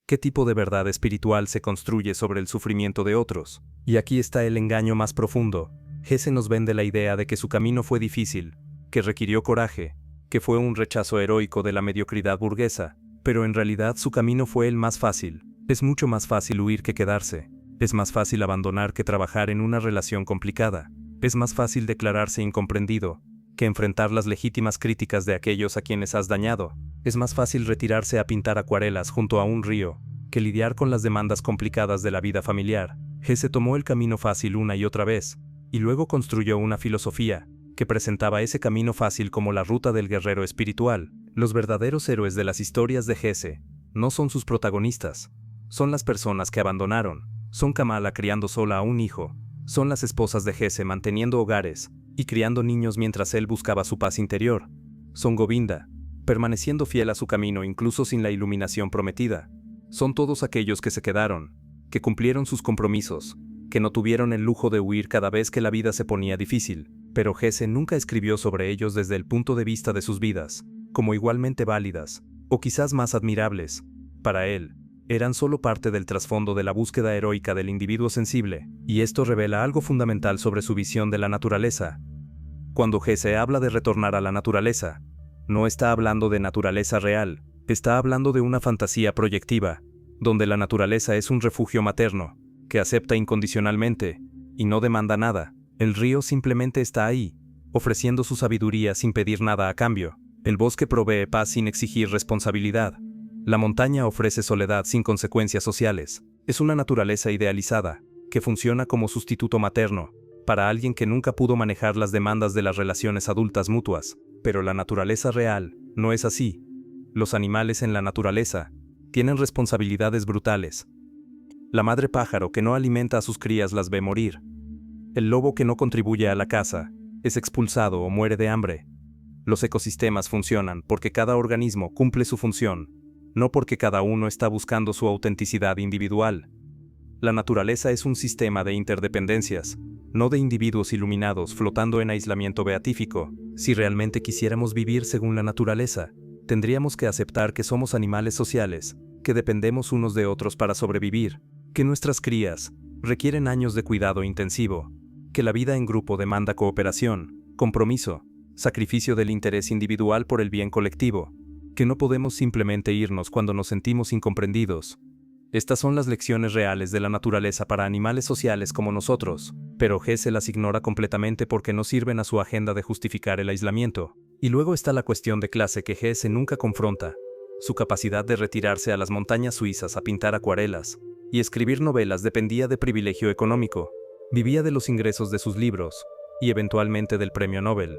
¿Qué tipo de verdad espiritual se construye sobre el sufrimiento de otros? Y aquí está el engaño más profundo. Hesse nos vende la idea de que su camino fue difícil, que requirió coraje, que fue un rechazo heroico de la mediocridad burguesa, pero en realidad su camino fue el más fácil. Es mucho más fácil huir que quedarse. Es más fácil abandonar que trabajar en una relación complicada. Es más fácil declararse incomprendido que enfrentar las legítimas críticas de aquellos a quienes has dañado. Es más fácil retirarse a pintar acuarelas junto a un río que lidiar con las demandas complicadas de la vida familiar. Hesse tomó el camino fácil una y otra vez, y luego construyó una filosofía que presentaba ese camino fácil como la ruta del guerrero espiritual. Los verdaderos héroes de las historias de Hesse no son sus protagonistas, son las personas que abandonaron, son Kamala criando sola a un hijo, son las esposas de Hesse manteniendo hogares y criando niños mientras él buscaba su paz interior, son Govinda, permaneciendo fiel a su camino incluso sin la iluminación prometida, son todos aquellos que se quedaron, que cumplieron sus compromisos, que no tuvieron el lujo de huir cada vez que la vida se ponía difícil, pero Hesse nunca escribió sobre ellos desde el punto de vista de sus vidas, como igualmente válidas, o quizás más admirables. Para él, eran solo parte del trasfondo de la búsqueda heroica del individuo sensible, y esto revela algo fundamental sobre su visión de la naturaleza. Cuando Hesse habla de retornar a la naturaleza, no está hablando de naturaleza real, está hablando de una fantasía proyectiva, donde la naturaleza es un refugio materno, que acepta incondicionalmente, y no demanda nada. El río simplemente está ahí, ofreciendo su sabiduría sin pedir nada a cambio. El bosque provee paz sin exigir responsabilidad. La montaña ofrece soledad sin consecuencias sociales. Es una naturaleza idealizada, que funciona como sustituto materno, para alguien que nunca pudo manejar las demandas de las relaciones adultas mutuas. Pero la naturaleza real no es así. Los animales en la naturaleza tienen responsabilidades brutales. La madre pájaro que no alimenta a sus crías las ve morir. El lobo que no contribuye a la caza es expulsado o muere de hambre. Los ecosistemas funcionan porque cada organismo cumple su función, no porque cada uno está buscando su autenticidad individual. La naturaleza es un sistema de interdependencias, no de individuos iluminados flotando en aislamiento beatífico. Si realmente quisiéramos vivir según la naturaleza, tendríamos que aceptar que somos animales sociales, que dependemos unos de otros para sobrevivir, que nuestras crías requieren años de cuidado intensivo, que la vida en grupo demanda cooperación, compromiso, sacrificio del interés individual por el bien colectivo, que no podemos simplemente irnos cuando nos sentimos incomprendidos. Estas son las lecciones reales de la naturaleza para animales sociales como nosotros, pero Hesse las ignora completamente porque no sirven a su agenda de justificar el aislamiento. Y luego está la cuestión de clase que Hesse nunca confronta, su capacidad de retirarse a las montañas suizas a pintar acuarelas y escribir novelas dependía de privilegio económico, vivía de los ingresos de sus libros y eventualmente del premio Nobel.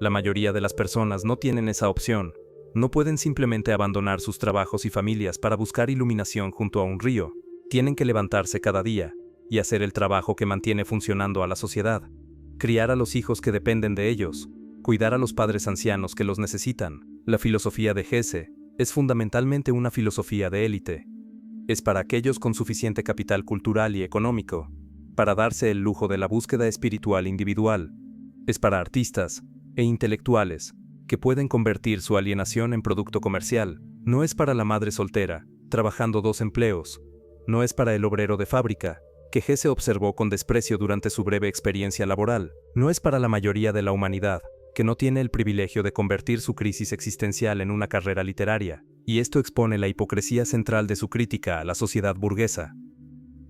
La mayoría de las personas no tienen esa opción. No pueden simplemente abandonar sus trabajos y familias para buscar iluminación junto a un río. Tienen que levantarse cada día y hacer el trabajo que mantiene funcionando a la sociedad. Criar a los hijos que dependen de ellos. Cuidar a los padres ancianos que los necesitan. La filosofía de Hesse es fundamentalmente una filosofía de élite. Es para aquellos con suficiente capital cultural y económico, para darse el lujo de la búsqueda espiritual individual. Es para artistas e intelectuales, que pueden convertir su alienación en producto comercial. No es para la madre soltera, trabajando 2 empleos. No es para el obrero de fábrica, que Hesse observó con desprecio durante su breve experiencia laboral. No es para la mayoría de la humanidad, que no tiene el privilegio de convertir su crisis existencial en una carrera literaria, y esto expone la hipocresía central de su crítica a la sociedad burguesa.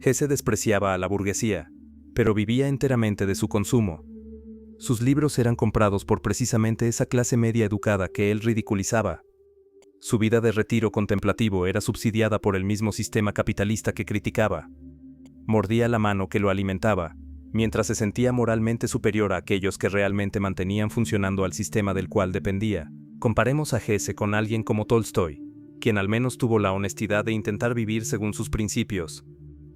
Hesse despreciaba a la burguesía, pero vivía enteramente de su consumo. Sus libros eran comprados por precisamente esa clase media educada que él ridiculizaba. Su vida de retiro contemplativo era subsidiada por el mismo sistema capitalista que criticaba. Mordía la mano que lo alimentaba, mientras se sentía moralmente superior a aquellos que realmente mantenían funcionando al sistema del cual dependía. Comparemos a Hesse con alguien como Tolstoy, quien al menos tuvo la honestidad de intentar vivir según sus principios.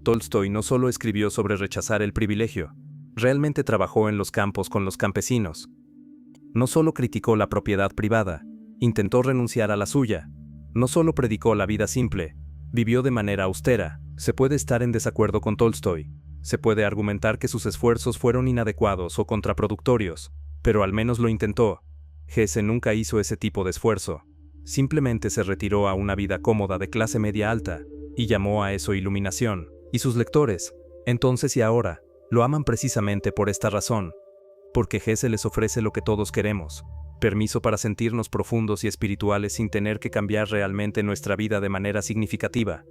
Tolstoy no solo escribió sobre rechazar el privilegio, realmente trabajó en los campos con los campesinos. No solo criticó la propiedad privada, intentó renunciar a la suya. No solo predicó la vida simple, vivió de manera austera. Se puede estar en desacuerdo con Tolstoy, se puede argumentar que sus esfuerzos fueron inadecuados o contraproductorios, pero al menos lo intentó. Hesse nunca hizo ese tipo de esfuerzo. Simplemente se retiró a una vida cómoda de clase media alta, y llamó a eso iluminación. Y sus lectores, entonces y ahora, Lo aman precisamente por esta razón, porque Hesse les ofrece lo que todos queremos: permiso para sentirnos profundos y espirituales sin tener que cambiar realmente nuestra vida de manera significativa.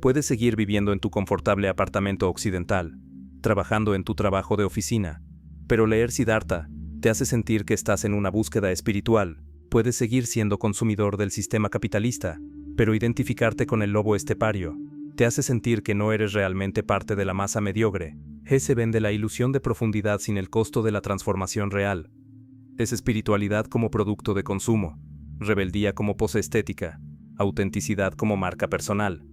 Puedes seguir viviendo en tu confortable apartamento occidental, trabajando en tu trabajo de oficina, pero leer Siddhartha te hace sentir que estás en una búsqueda espiritual. Puedes seguir siendo consumidor del sistema capitalista, pero identificarte con el lobo estepario te hace sentir que no eres realmente parte de la masa mediocre. Hesse vende la ilusión de profundidad sin el costo de la transformación real. Es espiritualidad como producto de consumo, rebeldía como pose estética, autenticidad como marca personal.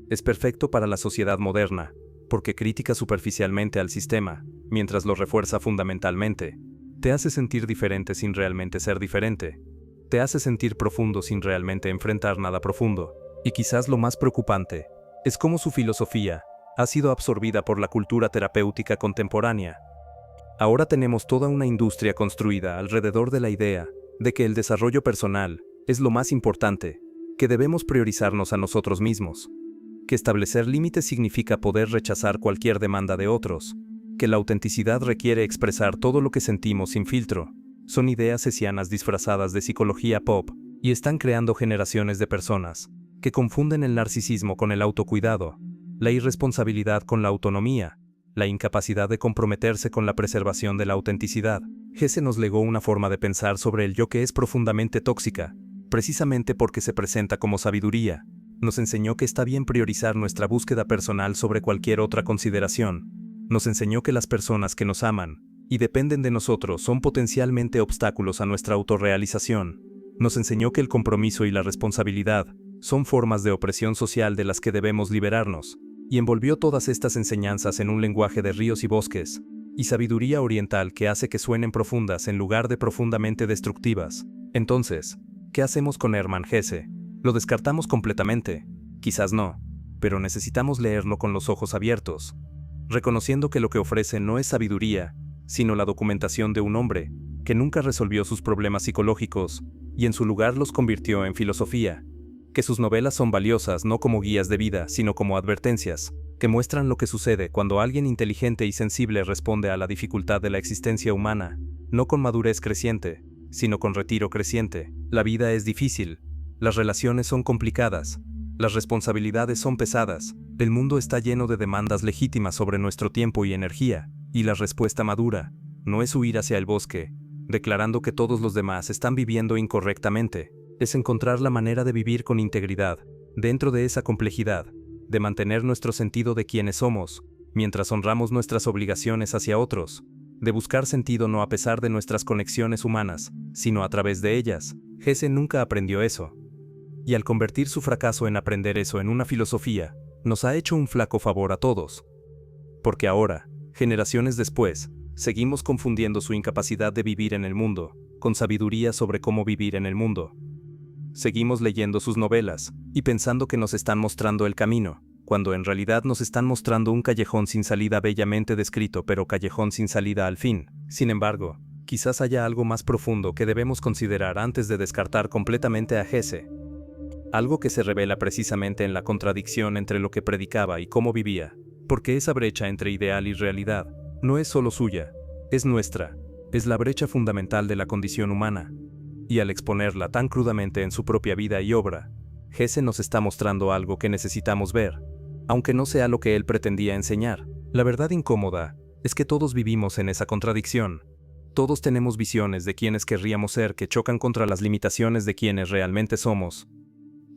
Es perfecto para la sociedad moderna, porque critica superficialmente al sistema, mientras lo refuerza fundamentalmente. Te hace sentir diferente sin realmente ser diferente. Te hace sentir profundo sin realmente enfrentar nada profundo. Y quizás lo más preocupante es cómo su filosofía ha sido absorbida por la cultura terapéutica contemporánea. Ahora tenemos toda una industria construida alrededor de la idea de que el desarrollo personal es lo más importante, que debemos priorizarnos a nosotros mismos, que establecer límites significa poder rechazar cualquier demanda de otros, que la autenticidad requiere expresar todo lo que sentimos sin filtro. Son ideas hessianas disfrazadas de psicología pop, y están creando generaciones de personas que confunden el narcisismo con el autocuidado, la irresponsabilidad con la autonomía, la incapacidad de comprometerse con la preservación de la autenticidad. Hesse nos legó una forma de pensar sobre el yo que es profundamente tóxica, precisamente porque se presenta como sabiduría. Nos enseñó que está bien priorizar nuestra búsqueda personal sobre cualquier otra consideración. Nos enseñó que las personas que nos aman y dependen de nosotros son potencialmente obstáculos a nuestra autorrealización. Nos enseñó que el compromiso y la responsabilidad son formas de opresión social de las que debemos liberarnos, y envolvió todas estas enseñanzas en un lenguaje de ríos y bosques, y sabiduría oriental que hace que suenen profundas en lugar de profundamente destructivas. Entonces, ¿qué hacemos con Hermann Hesse? ¿Lo descartamos completamente? Quizás no, pero necesitamos leerlo con los ojos abiertos, reconociendo que lo que ofrece no es sabiduría, sino la documentación de un hombre que nunca resolvió sus problemas psicológicos y en su lugar los convirtió en filosofía, que sus novelas son valiosas no como guías de vida, sino como advertencias, que muestran lo que sucede cuando alguien inteligente y sensible responde a la dificultad de la existencia humana, no con madurez creciente, sino con retiro creciente. La vida es difícil, las relaciones son complicadas, las responsabilidades son pesadas, el mundo está lleno de demandas legítimas sobre nuestro tiempo y energía, y la respuesta madura no es huir hacia el bosque, declarando que todos los demás están viviendo incorrectamente. Es encontrar la manera de vivir con integridad, dentro de esa complejidad, de mantener nuestro sentido de quiénes somos, mientras honramos nuestras obligaciones hacia otros, de buscar sentido no a pesar de nuestras conexiones humanas, sino a través de ellas. Hesse nunca aprendió eso. Y al convertir su fracaso en aprender eso en una filosofía, nos ha hecho un flaco favor a todos. Porque ahora, generaciones después, seguimos confundiendo su incapacidad de vivir en el mundo, con sabiduría sobre cómo vivir en el mundo. Seguimos leyendo sus novelas, y pensando que nos están mostrando el camino, cuando en realidad nos están mostrando un callejón sin salida bellamente descrito, pero callejón sin salida al fin. Sin embargo, quizás haya algo más profundo que debemos considerar antes de descartar completamente a Hesse. Algo que se revela precisamente en la contradicción entre lo que predicaba y cómo vivía, porque esa brecha entre ideal y realidad no es solo suya, es nuestra, es la brecha fundamental de la condición humana. Y al exponerla tan crudamente en su propia vida y obra, Hesse nos está mostrando algo que necesitamos ver, aunque no sea lo que él pretendía enseñar. La verdad incómoda es que todos vivimos en esa contradicción. Todos tenemos visiones de quienes querríamos ser que chocan contra las limitaciones de quienes realmente somos.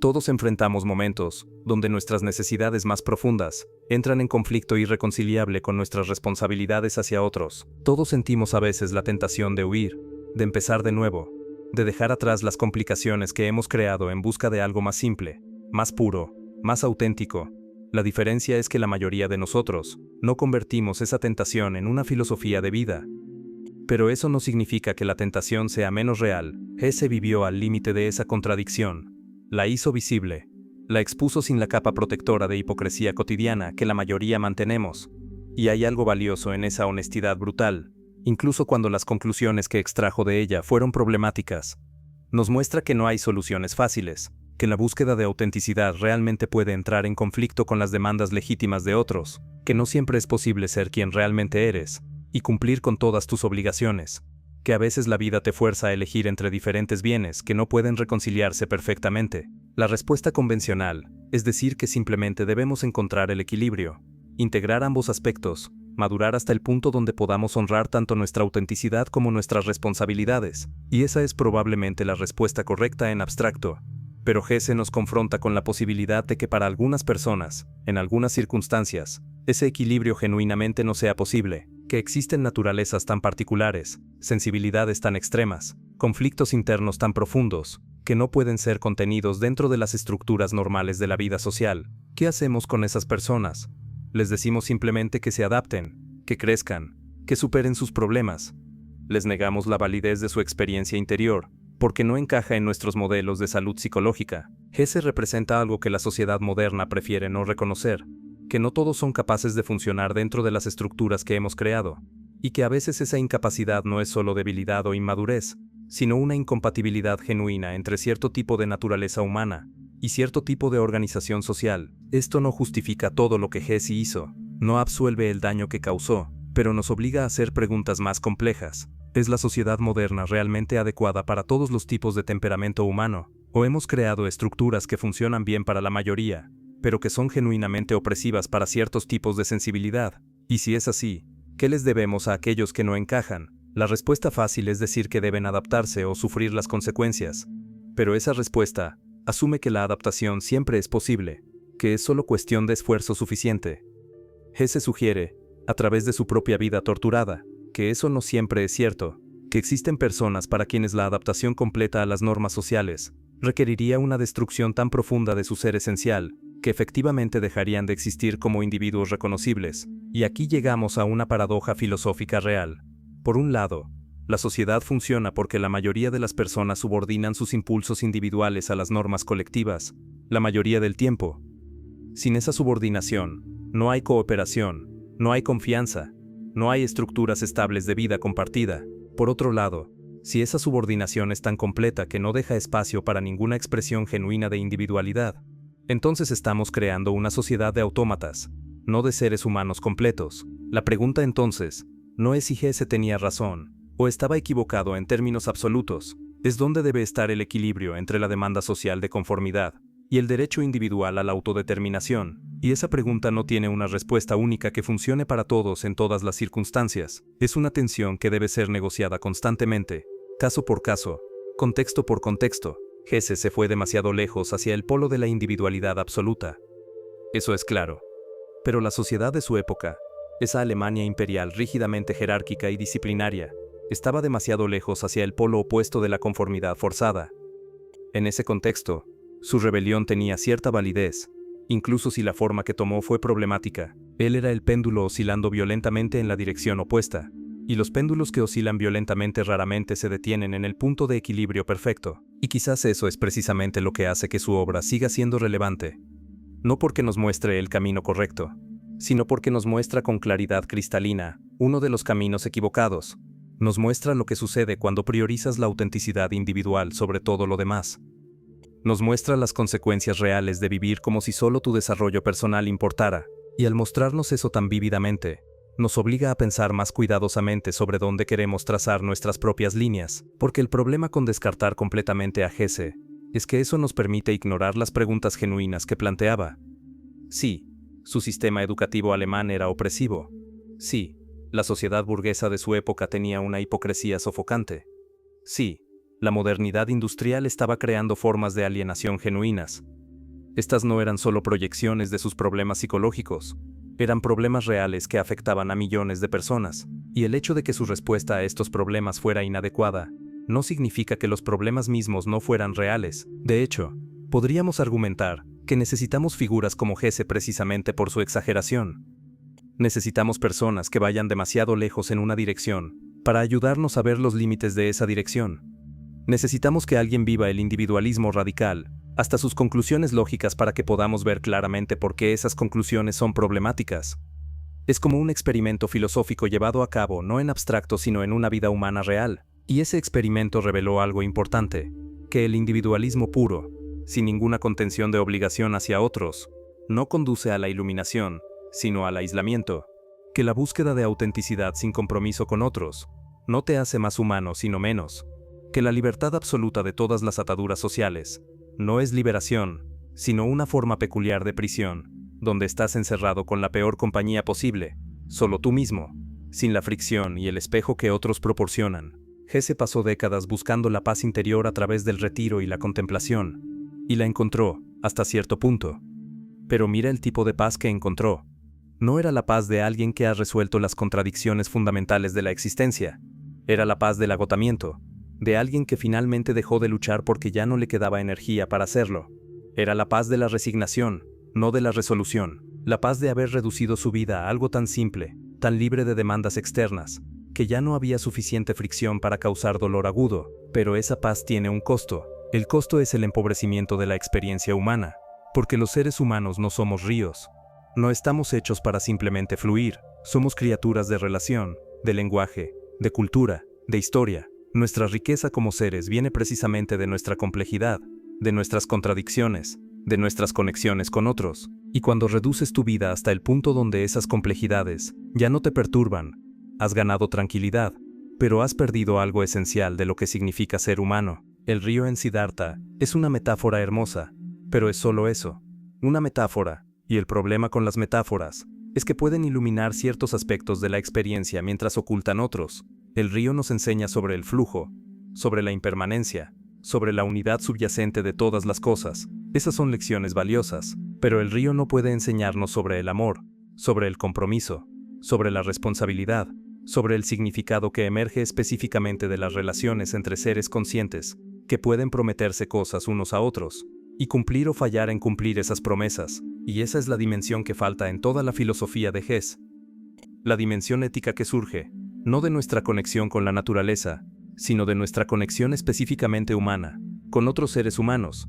Todos enfrentamos momentos donde nuestras necesidades más profundas entran en conflicto irreconciliable con nuestras responsabilidades hacia otros. Todos sentimos a veces la tentación de huir, de empezar de nuevo, de dejar atrás las complicaciones que hemos creado en busca de algo más simple, más puro, más auténtico. La diferencia es que la mayoría de nosotros no convertimos esa tentación en una filosofía de vida. Pero eso no significa que la tentación sea menos real. Hesse vivió al límite de esa contradicción. La hizo visible. La expuso sin la capa protectora de hipocresía cotidiana que la mayoría mantenemos. Y hay algo valioso en esa honestidad brutal, incluso cuando las conclusiones que extrajo de ella fueron problemáticas. Nos muestra que no hay soluciones fáciles, que la búsqueda de autenticidad realmente puede entrar en conflicto con las demandas legítimas de otros, que no siempre es posible ser quien realmente eres, y cumplir con todas tus obligaciones, que a veces la vida te fuerza a elegir entre diferentes bienes que no pueden reconciliarse perfectamente. La respuesta convencional es decir que simplemente debemos encontrar el equilibrio, integrar ambos aspectos, madurar hasta el punto donde podamos honrar tanto nuestra autenticidad como nuestras responsabilidades, y esa es probablemente la respuesta correcta en abstracto. Pero Hesse nos confronta con la posibilidad de que para algunas personas, en algunas circunstancias, ese equilibrio genuinamente no sea posible, que existen naturalezas tan particulares, sensibilidades tan extremas, conflictos internos tan profundos, que no pueden ser contenidos dentro de las estructuras normales de la vida social. ¿Qué hacemos con esas personas? Les decimos simplemente que se adapten, que crezcan, que superen sus problemas. Les negamos la validez de su experiencia interior, porque no encaja en nuestros modelos de salud psicológica. Hesse representa algo que la sociedad moderna prefiere no reconocer, que no todos son capaces de funcionar dentro de las estructuras que hemos creado, y que a veces esa incapacidad no es solo debilidad o inmadurez, sino una incompatibilidad genuina entre cierto tipo de naturaleza humana y cierto tipo de organización social. Esto no justifica todo lo que Hesse hizo, no absuelve el daño que causó, pero nos obliga a hacer preguntas más complejas. ¿Es la sociedad moderna realmente adecuada para todos los tipos de temperamento humano? ¿O hemos creado estructuras que funcionan bien para la mayoría, pero que son genuinamente opresivas para ciertos tipos de sensibilidad? Y si es así, ¿qué les debemos a aquellos que no encajan? La respuesta fácil es decir que deben adaptarse o sufrir las consecuencias. Pero esa respuesta asume que la adaptación siempre es posible, que es solo cuestión de esfuerzo suficiente. Hesse sugiere, a través de su propia vida torturada, que eso no siempre es cierto, que existen personas para quienes la adaptación completa a las normas sociales requeriría una destrucción tan profunda de su ser esencial, que efectivamente dejarían de existir como individuos reconocibles. Y aquí llegamos a una paradoja filosófica real. Por un lado, la sociedad funciona porque la mayoría de las personas subordinan sus impulsos individuales a las normas colectivas, la mayoría del tiempo. Sin esa subordinación, no hay cooperación, no hay confianza, no hay estructuras estables de vida compartida. Por otro lado, si esa subordinación es tan completa que no deja espacio para ninguna expresión genuina de individualidad, entonces estamos creando una sociedad de autómatas, no de seres humanos completos. La pregunta entonces no es si Hesse tenía razón, o estaba equivocado en términos absolutos, es dónde debe estar el equilibrio entre la demanda social de conformidad y el derecho individual a la autodeterminación, y esa pregunta no tiene una respuesta única que funcione para todos en todas las circunstancias. Es una tensión que debe ser negociada constantemente, caso por caso, contexto por contexto. Hesse se fue demasiado lejos hacia el polo de la individualidad absoluta. Eso es claro. Pero la sociedad de su época, esa Alemania imperial rígidamente jerárquica y disciplinaria, estaba demasiado lejos hacia el polo opuesto de la conformidad forzada. En ese contexto, su rebelión tenía cierta validez, incluso si la forma que tomó fue problemática. Él era el péndulo oscilando violentamente en la dirección opuesta, y los péndulos que oscilan violentamente raramente se detienen en el punto de equilibrio perfecto, y quizás eso es precisamente lo que hace que su obra siga siendo relevante. No porque nos muestre el camino correcto, sino porque nos muestra con claridad cristalina uno de los caminos equivocados. Nos muestra lo que sucede cuando priorizas la autenticidad individual sobre todo lo demás. Nos muestra las consecuencias reales de vivir como si solo tu desarrollo personal importara, y al mostrarnos eso tan vívidamente, nos obliga a pensar más cuidadosamente sobre dónde queremos trazar nuestras propias líneas, porque el problema con descartar completamente a Hesse es que eso nos permite ignorar las preguntas genuinas que planteaba. Sí, su sistema educativo alemán era opresivo. Sí, la sociedad burguesa de su época tenía una hipocresía sofocante. Sí, la modernidad industrial estaba creando formas de alienación genuinas. Estas no eran solo proyecciones de sus problemas psicológicos, eran problemas reales que afectaban a millones de personas, y el hecho de que su respuesta a estos problemas fuera inadecuada, no significa que los problemas mismos no fueran reales. De hecho, podríamos argumentar que necesitamos figuras como Hesse precisamente por su exageración. Necesitamos personas que vayan demasiado lejos en una dirección, para ayudarnos a ver los límites de esa dirección. Necesitamos que alguien viva el individualismo radical, hasta sus conclusiones lógicas para que podamos ver claramente por qué esas conclusiones son problemáticas. Es como un experimento filosófico llevado a cabo no en abstracto sino en una vida humana real, y ese experimento reveló algo importante, que el individualismo puro, sin ninguna contención de obligación hacia otros, no conduce a la iluminación, sino al aislamiento. Que la búsqueda de autenticidad sin compromiso con otros no te hace más humano sino menos. Que la libertad absoluta de todas las ataduras sociales no es liberación, sino una forma peculiar de prisión, donde estás encerrado con la peor compañía posible, solo tú mismo, sin la fricción y el espejo que otros proporcionan. Hesse pasó décadas buscando la paz interior a través del retiro y la contemplación, y la encontró, hasta cierto punto. Pero mira el tipo de paz que encontró. No era la paz de alguien que ha resuelto las contradicciones fundamentales de la existencia. Era la paz del agotamiento, de alguien que finalmente dejó de luchar porque ya no le quedaba energía para hacerlo. Era la paz de la resignación, no de la resolución. La paz de haber reducido su vida a algo tan simple, tan libre de demandas externas, que ya no había suficiente fricción para causar dolor agudo. Pero esa paz tiene un costo. El costo es el empobrecimiento de la experiencia humana, porque los seres humanos no somos ríos. No estamos hechos para simplemente fluir, somos criaturas de relación, de lenguaje, de cultura, de historia. Nuestra riqueza como seres viene precisamente de nuestra complejidad, de nuestras contradicciones, de nuestras conexiones con otros. Y cuando reduces tu vida hasta el punto donde esas complejidades ya no te perturban, has ganado tranquilidad, pero has perdido algo esencial de lo que significa ser humano. El río en Siddhartha es una metáfora hermosa, pero es solo eso, una metáfora. Y el problema con las metáforas es que pueden iluminar ciertos aspectos de la experiencia mientras ocultan otros. El río nos enseña sobre el flujo, sobre la impermanencia, sobre la unidad subyacente de todas las cosas. Esas son lecciones valiosas, pero el río no puede enseñarnos sobre el amor, sobre el compromiso, sobre la responsabilidad, sobre el significado que emerge específicamente de las relaciones entre seres conscientes, que pueden prometerse cosas unos a otros, y cumplir o fallar en cumplir esas promesas. Y esa es la dimensión que falta en toda la filosofía de Hess. La dimensión ética que surge, no de nuestra conexión con la naturaleza, sino de nuestra conexión específicamente humana, con otros seres humanos.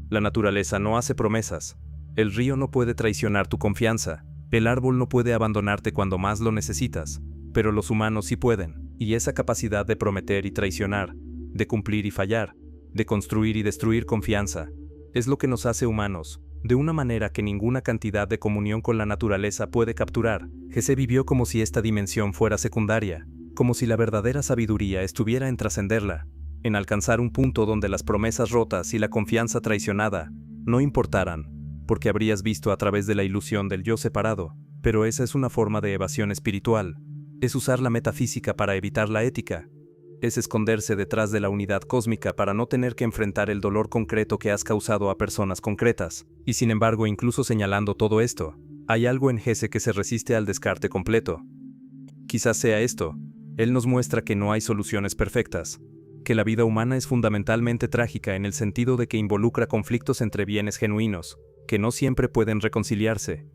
La naturaleza no hace promesas. El río no puede traicionar tu confianza. El árbol no puede abandonarte cuando más lo necesitas. Pero los humanos sí pueden. Y esa capacidad de prometer y traicionar, de cumplir y fallar, de construir y destruir confianza, es lo que nos hace humanos, de una manera que ninguna cantidad de comunión con la naturaleza puede capturar. Hesse vivió como si esta dimensión fuera secundaria, como si la verdadera sabiduría estuviera en trascenderla, en alcanzar un punto donde las promesas rotas y la confianza traicionada no importaran, porque habrías visto a través de la ilusión del yo separado. Pero esa es una forma de evasión espiritual. Es usar la metafísica para evitar la ética. Es esconderse detrás de la unidad cósmica para no tener que enfrentar el dolor concreto que has causado a personas concretas. Y sin embargo, incluso señalando todo esto, hay algo en Hesse que se resiste al descarte completo. Quizás sea esto. Él nos muestra que no hay soluciones perfectas, que la vida humana es fundamentalmente trágica en el sentido de que involucra conflictos entre bienes genuinos, que no siempre pueden reconciliarse,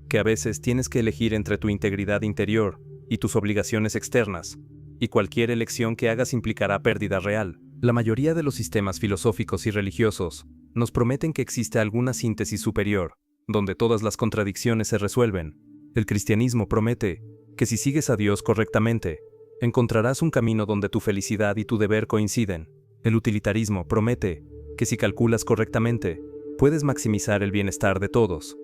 que a veces tienes que elegir entre tu integridad interior y tus obligaciones externas, y cualquier elección que hagas implicará pérdida real. La mayoría de los sistemas filosóficos y religiosos nos prometen que existe alguna síntesis superior, donde todas las contradicciones se resuelven. El cristianismo promete que si sigues a Dios correctamente, encontrarás un camino donde tu felicidad y tu deber coinciden. El utilitarismo promete que si calculas correctamente, puedes maximizar el bienestar de todos.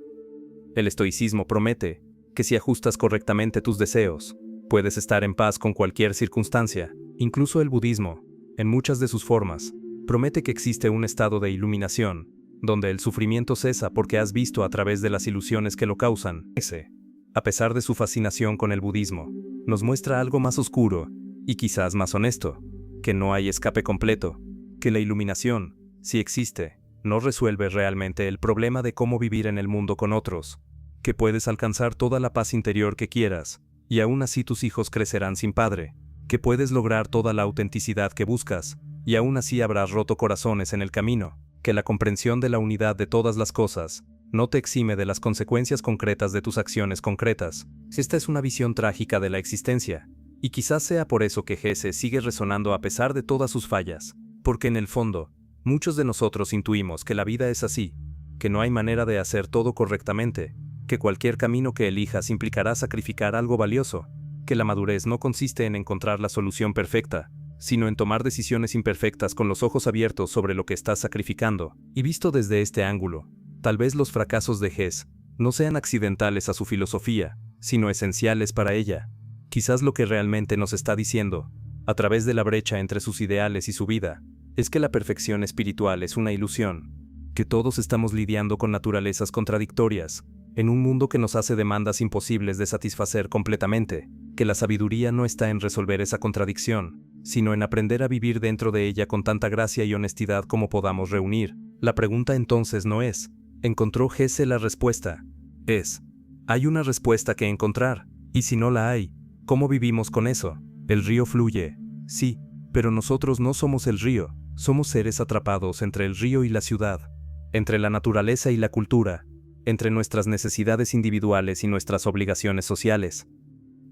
El estoicismo promete que si ajustas correctamente tus deseos, puedes estar en paz con cualquier circunstancia. Incluso el budismo, en muchas de sus formas, promete que existe un estado de iluminación, donde el sufrimiento cesa porque has visto a través de las ilusiones que lo causan. Ese, a pesar de su fascinación con el budismo, nos muestra algo más oscuro, y quizás más honesto, que no hay escape completo, que la iluminación, si existe, no resuelve realmente el problema de cómo vivir en el mundo con otros, que puedes alcanzar toda la paz interior que quieras, y aún así tus hijos crecerán sin padre, que puedes lograr toda la autenticidad que buscas, y aún así habrás roto corazones en el camino, que la comprensión de la unidad de todas las cosas no te exime de las consecuencias concretas de tus acciones concretas. Esta es una visión trágica de la existencia, y quizás sea por eso que Hesse sigue resonando a pesar de todas sus fallas, porque en el fondo, muchos de nosotros intuimos que la vida es así, que no hay manera de hacer todo correctamente, que cualquier camino que elijas implicará sacrificar algo valioso, que la madurez no consiste en encontrar la solución perfecta, sino en tomar decisiones imperfectas con los ojos abiertos sobre lo que estás sacrificando. Y visto desde este ángulo, tal vez los fracasos de Hess no sean accidentales a su filosofía, sino esenciales para ella. Quizás lo que realmente nos está diciendo, a través de la brecha entre sus ideales y su vida, es que la perfección espiritual es una ilusión, que todos estamos lidiando con naturalezas contradictorias, en un mundo que nos hace demandas imposibles de satisfacer completamente, que la sabiduría no está en resolver esa contradicción, sino en aprender a vivir dentro de ella con tanta gracia y honestidad como podamos reunir. La pregunta entonces no es, ¿encontró Hesse la respuesta? Es, ¿hay una respuesta que encontrar? Y si no la hay, ¿cómo vivimos con eso? El río fluye, sí, pero nosotros no somos el río, somos seres atrapados entre el río y la ciudad, entre la naturaleza y la cultura, entre nuestras necesidades individuales y nuestras obligaciones sociales.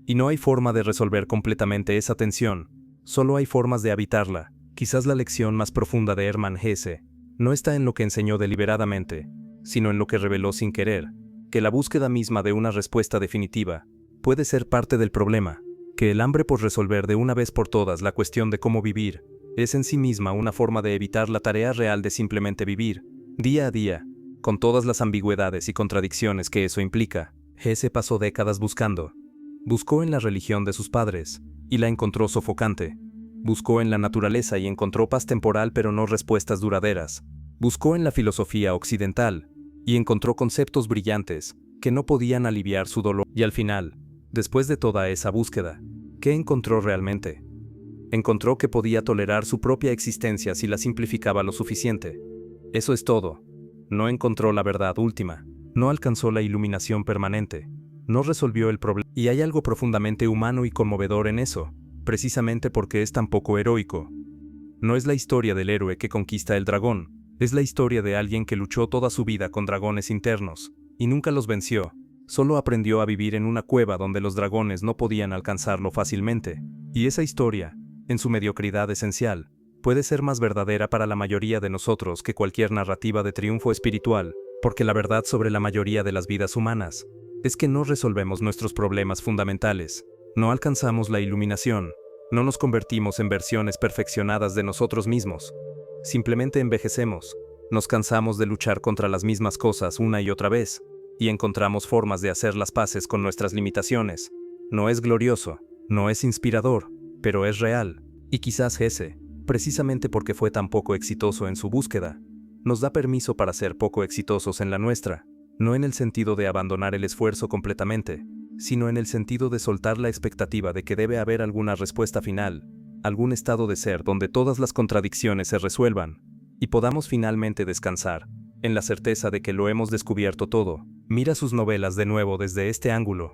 Y no hay forma de resolver completamente esa tensión, solo hay formas de habitarla. Quizás la lección más profunda de Hermann Hesse no está en lo que enseñó deliberadamente, sino en lo que reveló sin querer, que la búsqueda misma de una respuesta definitiva puede ser parte del problema, que el hambre por resolver de una vez por todas la cuestión de cómo vivir es en sí misma una forma de evitar la tarea real de simplemente vivir, día a día, con todas las ambigüedades y contradicciones que eso implica. Hesse pasó décadas buscando. Buscó en la religión de sus padres, y la encontró sofocante. Buscó en la naturaleza y encontró paz temporal pero no respuestas duraderas. Buscó en la filosofía occidental, y encontró conceptos brillantes, que no podían aliviar su dolor. Y al final, después de toda esa búsqueda, ¿qué encontró realmente? Encontró que podía tolerar su propia existencia si la simplificaba lo suficiente. Eso es todo. No encontró la verdad última, no alcanzó la iluminación permanente, no resolvió el problema. Y hay algo profundamente humano y conmovedor en eso, precisamente porque es tan poco heroico. No es la historia del héroe que conquista el dragón, es la historia de alguien que luchó toda su vida con dragones internos, y nunca los venció, solo aprendió a vivir en una cueva donde los dragones no podían alcanzarlo fácilmente. Y esa historia, en su mediocridad esencial, puede ser más verdadera para la mayoría de nosotros que cualquier narrativa de triunfo espiritual, porque la verdad sobre la mayoría de las vidas humanas es que no resolvemos nuestros problemas fundamentales, no alcanzamos la iluminación, no nos convertimos en versiones perfeccionadas de nosotros mismos, simplemente envejecemos, nos cansamos de luchar contra las mismas cosas una y otra vez, y encontramos formas de hacer las paces con nuestras limitaciones. No es glorioso, no es inspirador, pero es real, y quizás Hesse, precisamente porque fue tan poco exitoso en su búsqueda, nos da permiso para ser poco exitosos en la nuestra, no en el sentido de abandonar el esfuerzo completamente, sino en el sentido de soltar la expectativa de que debe haber alguna respuesta final, algún estado de ser donde todas las contradicciones se resuelvan, y podamos finalmente descansar, en la certeza de que lo hemos descubierto todo. Mira sus novelas de nuevo desde este ángulo.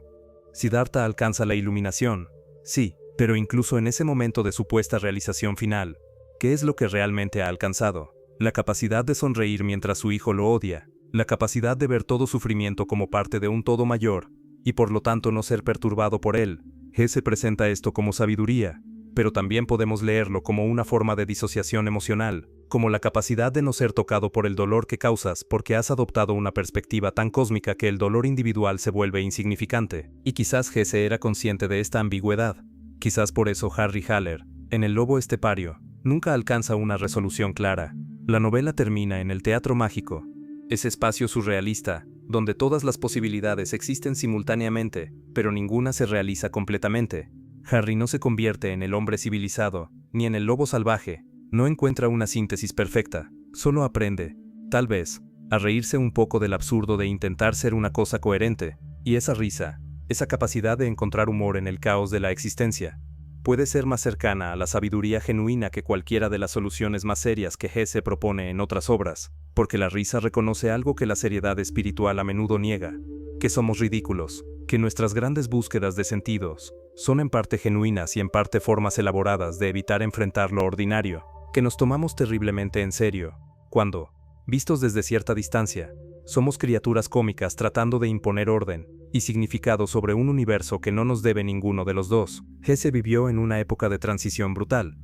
Siddhartha alcanza la iluminación, sí, pero incluso en ese momento de supuesta realización final, ¿qué es lo que realmente ha alcanzado? La capacidad de sonreír mientras su hijo lo odia, la capacidad de ver todo sufrimiento como parte de un todo mayor, y por lo tanto no ser perturbado por él. Hesse presenta esto como sabiduría, pero también podemos leerlo como una forma de disociación emocional, como la capacidad de no ser tocado por el dolor que causas porque has adoptado una perspectiva tan cósmica que el dolor individual se vuelve insignificante. Y quizás Hesse era consciente de esta ambigüedad. Quizás por eso Harry Haller, en El lobo estepario, nunca alcanza una resolución clara. La novela termina en el teatro mágico, ese espacio surrealista, donde todas las posibilidades existen simultáneamente, pero ninguna se realiza completamente. Harry no se convierte en el hombre civilizado, ni en el lobo salvaje, no encuentra una síntesis perfecta, solo aprende, tal vez, a reírse un poco del absurdo de intentar ser una cosa coherente, y esa risa, esa capacidad de encontrar humor en el caos de la existencia, puede ser más cercana a la sabiduría genuina que cualquiera de las soluciones más serias que Hesse propone en otras obras, porque la risa reconoce algo que la seriedad espiritual a menudo niega, que somos ridículos, que nuestras grandes búsquedas de sentidos son en parte genuinas y en parte formas elaboradas de evitar enfrentar lo ordinario, que nos tomamos terriblemente en serio, cuando, vistos desde cierta distancia, somos criaturas cómicas tratando de imponer orden y significado sobre un universo que no nos debe ninguno de los dos. Hesse vivió en una época de transición brutal.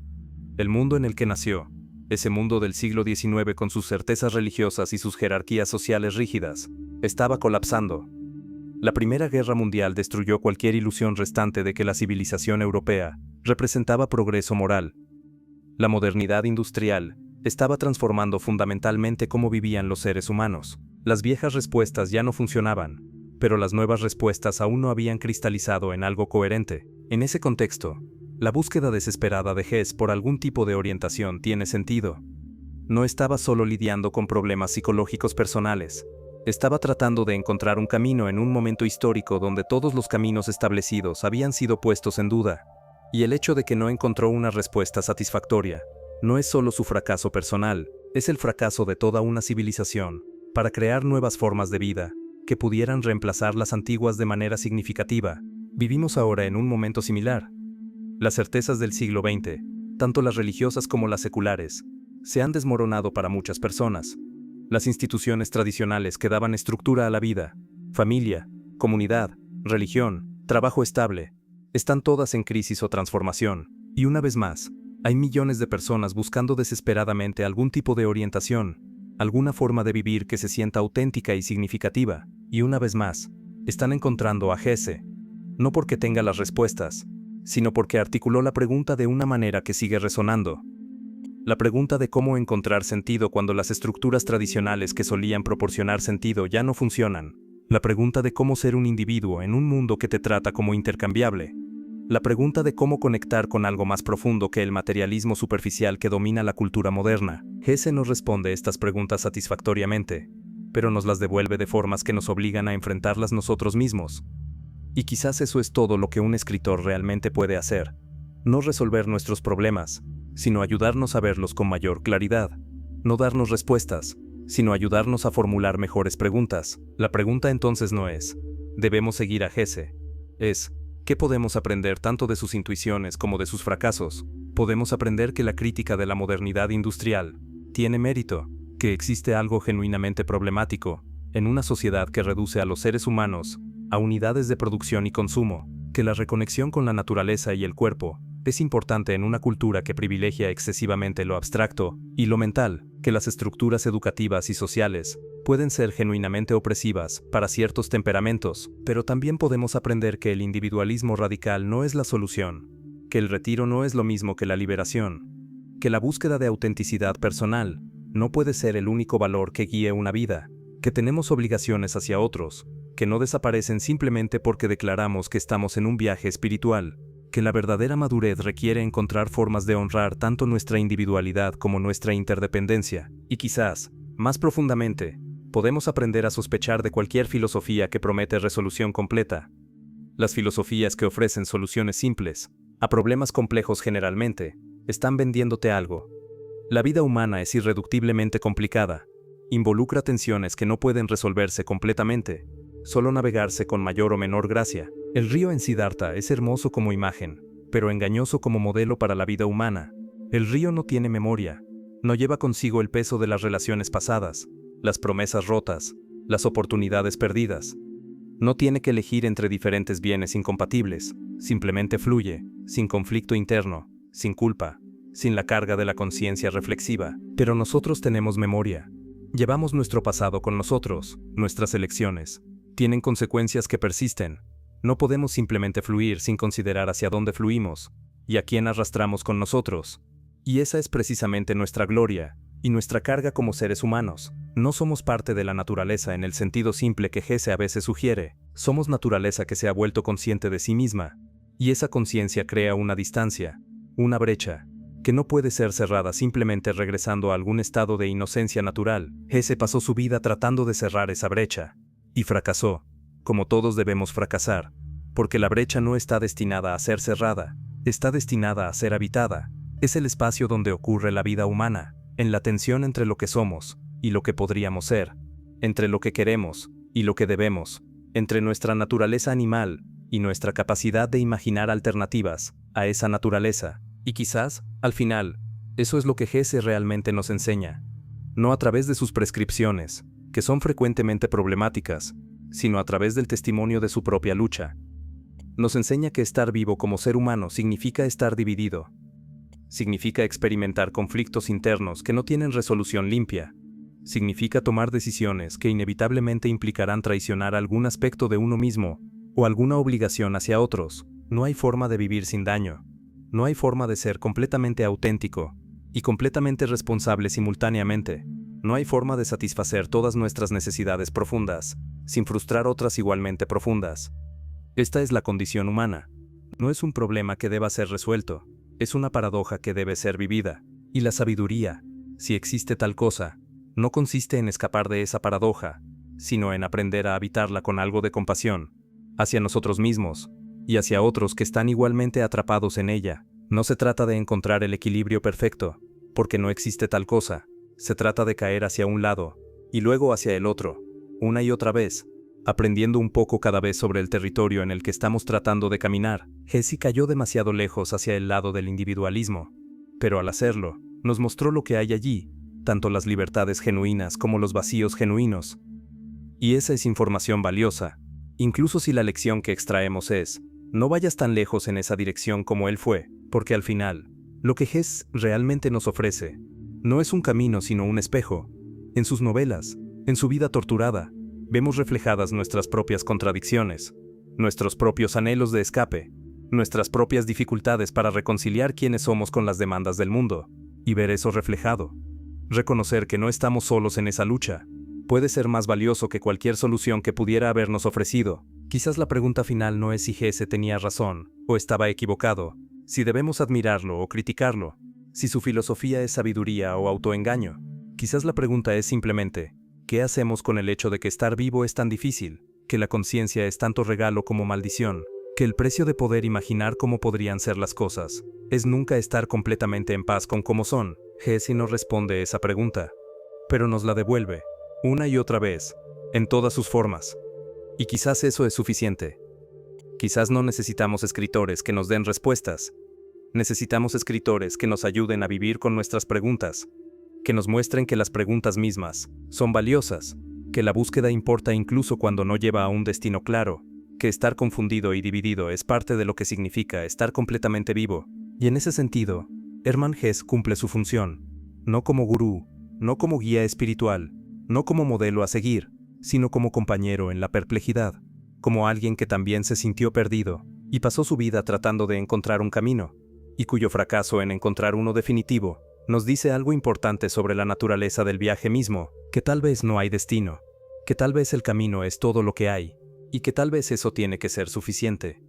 El mundo en el que nació, ese mundo del siglo XIX con sus certezas religiosas y sus jerarquías sociales rígidas, estaba colapsando. La Primera Guerra Mundial destruyó cualquier ilusión restante de que la civilización europea representaba progreso moral, La modernidad industrial estaba transformando fundamentalmente cómo vivían los seres humanos. Las viejas respuestas ya no funcionaban, pero las nuevas respuestas aún no habían cristalizado en algo coherente. En ese contexto, la búsqueda desesperada de Hess por algún tipo de orientación tiene sentido. No estaba solo lidiando con problemas psicológicos personales. Estaba tratando de encontrar un camino en un momento histórico donde todos los caminos establecidos habían sido puestos en duda. Y el hecho de que no encontró una respuesta satisfactoria no es solo su fracaso personal, es el fracaso de toda una civilización para crear nuevas formas de vida que pudieran reemplazar las antiguas de manera significativa. Vivimos ahora en un momento similar. Las certezas del siglo XX, tanto las religiosas como las seculares, se han desmoronado para muchas personas. Las instituciones tradicionales que daban estructura a la vida, familia, comunidad, religión, trabajo estable, están todas en crisis o transformación. Y una vez más, hay millones de personas buscando desesperadamente algún tipo de orientación, alguna forma de vivir que se sienta auténtica y significativa. Y una vez más, están encontrando a Hesse, no porque tenga las respuestas, sino porque articuló la pregunta de una manera que sigue resonando. La pregunta de cómo encontrar sentido cuando las estructuras tradicionales que solían proporcionar sentido ya no funcionan. La pregunta de cómo ser un individuo en un mundo que te trata como intercambiable. La pregunta de cómo conectar con algo más profundo que el materialismo superficial que domina la cultura moderna. Hesse nos responde estas preguntas satisfactoriamente, pero nos las devuelve de formas que nos obligan a enfrentarlas nosotros mismos. Y quizás eso es todo lo que un escritor realmente puede hacer. No resolver nuestros problemas, sino ayudarnos a verlos con mayor claridad. No darnos respuestas, sino ayudarnos a formular mejores preguntas. La pregunta entonces no es, ¿debemos seguir a Hesse? Es, ¿qué podemos aprender tanto de sus intuiciones como de sus fracasos? Podemos aprender que la crítica de la modernidad industrial tiene mérito, que existe algo genuinamente problemático en una sociedad que reduce a los seres humanos a unidades de producción y consumo, que la reconexión con la naturaleza y el cuerpo es importante en una cultura que privilegia excesivamente lo abstracto y lo mental, que las estructuras educativas y sociales pueden ser genuinamente opresivas para ciertos temperamentos, pero también podemos aprender que el individualismo radical no es la solución, que el retiro no es lo mismo que la liberación, que la búsqueda de autenticidad personal no puede ser el único valor que guíe una vida, que tenemos obligaciones hacia otros, que no desaparecen simplemente porque declaramos que estamos en un viaje espiritual, que la verdadera madurez requiere encontrar formas de honrar tanto nuestra individualidad como nuestra interdependencia, y quizás, más profundamente, podemos aprender a sospechar de cualquier filosofía que promete resolución completa. Las filosofías que ofrecen soluciones simples a problemas complejos generalmente están vendiéndote algo. La vida humana es irreductiblemente complicada, involucra tensiones que no pueden resolverse completamente, solo navegarse con mayor o menor gracia. El río en Siddhartha es hermoso como imagen, pero engañoso como modelo para la vida humana. El río no tiene memoria, no lleva consigo el peso de las relaciones pasadas, las promesas rotas, las oportunidades perdidas. No tiene que elegir entre diferentes bienes incompatibles, simplemente fluye, sin conflicto interno, sin culpa, sin la carga de la conciencia reflexiva. Pero nosotros tenemos memoria. Llevamos nuestro pasado con nosotros, nuestras elecciones tienen consecuencias que persisten. No podemos simplemente fluir sin considerar hacia dónde fluimos y a quién arrastramos con nosotros. Y esa es precisamente nuestra gloria y nuestra carga como seres humanos. No somos parte de la naturaleza en el sentido simple que Hesse a veces sugiere. Somos naturaleza que se ha vuelto consciente de sí misma. Y esa conciencia crea una distancia, una brecha, que no puede ser cerrada simplemente regresando a algún estado de inocencia natural. Hesse pasó su vida tratando de cerrar esa brecha. Y fracasó, como todos debemos fracasar, porque la brecha no está destinada a ser cerrada, está destinada a ser habitada. Es el espacio donde ocurre la vida humana, en la tensión entre lo que somos y lo que podríamos ser, entre lo que queremos y lo que debemos, entre nuestra naturaleza animal y nuestra capacidad de imaginar alternativas a esa naturaleza. Y quizás, al final, eso es lo que Hesse realmente nos enseña, no a través de sus prescripciones, que son frecuentemente problemáticas, sino a través del testimonio de su propia lucha. Nos enseña que estar vivo como ser humano significa estar dividido. Significa experimentar conflictos internos que no tienen resolución limpia. Significa tomar decisiones que inevitablemente implicarán traicionar algún aspecto de uno mismo o alguna obligación hacia otros. No hay forma de vivir sin daño. No hay forma de ser completamente auténtico y completamente responsable simultáneamente. No hay forma de satisfacer todas nuestras necesidades profundas, sin frustrar otras igualmente profundas. Esta es la condición humana. No es un problema que deba ser resuelto, es una paradoja que debe ser vivida. Y la sabiduría, si existe tal cosa, no consiste en escapar de esa paradoja, sino en aprender a habitarla con algo de compasión, hacia nosotros mismos, y hacia otros que están igualmente atrapados en ella. No se trata de encontrar el equilibrio perfecto, porque no existe tal cosa. Se trata de caer hacia un lado, y luego hacia el otro, una y otra vez, aprendiendo un poco cada vez sobre el territorio en el que estamos tratando de caminar. Hesse cayó demasiado lejos hacia el lado del individualismo, pero al hacerlo, nos mostró lo que hay allí, tanto las libertades genuinas como los vacíos genuinos. Y esa es información valiosa, incluso si la lección que extraemos es: no vayas tan lejos en esa dirección como él fue, porque al final, lo que Hesse realmente nos ofrece, no es un camino sino un espejo. En sus novelas, en su vida torturada, vemos reflejadas nuestras propias contradicciones, nuestros propios anhelos de escape, nuestras propias dificultades para reconciliar quiénes somos con las demandas del mundo, y ver eso reflejado. Reconocer que no estamos solos en esa lucha puede ser más valioso que cualquier solución que pudiera habernos ofrecido. Quizás la pregunta final no es si Hesse tenía razón o estaba equivocado, si debemos admirarlo o criticarlo, si su filosofía es sabiduría o autoengaño. Quizás la pregunta es simplemente: ¿qué hacemos con el hecho de que estar vivo es tan difícil, que la conciencia es tanto regalo como maldición, que el precio de poder imaginar cómo podrían ser las cosas es nunca estar completamente en paz con cómo son? Hesse no responde esa pregunta, pero nos la devuelve, una y otra vez, en todas sus formas. Y quizás eso es suficiente. Quizás no necesitamos escritores que nos den respuestas. Necesitamos escritores que nos ayuden a vivir con nuestras preguntas, que nos muestren que las preguntas mismas son valiosas, que la búsqueda importa incluso cuando no lleva a un destino claro, que estar confundido y dividido es parte de lo que significa estar completamente vivo. Y en ese sentido, Hermann Hesse cumple su función, no como gurú, no como guía espiritual, no como modelo a seguir, sino como compañero en la perplejidad, como alguien que también se sintió perdido y pasó su vida tratando de encontrar un camino, y cuyo fracaso en encontrar uno definitivo nos dice algo importante sobre la naturaleza del viaje mismo, que tal vez no hay destino, que tal vez el camino es todo lo que hay, y que tal vez eso tiene que ser suficiente.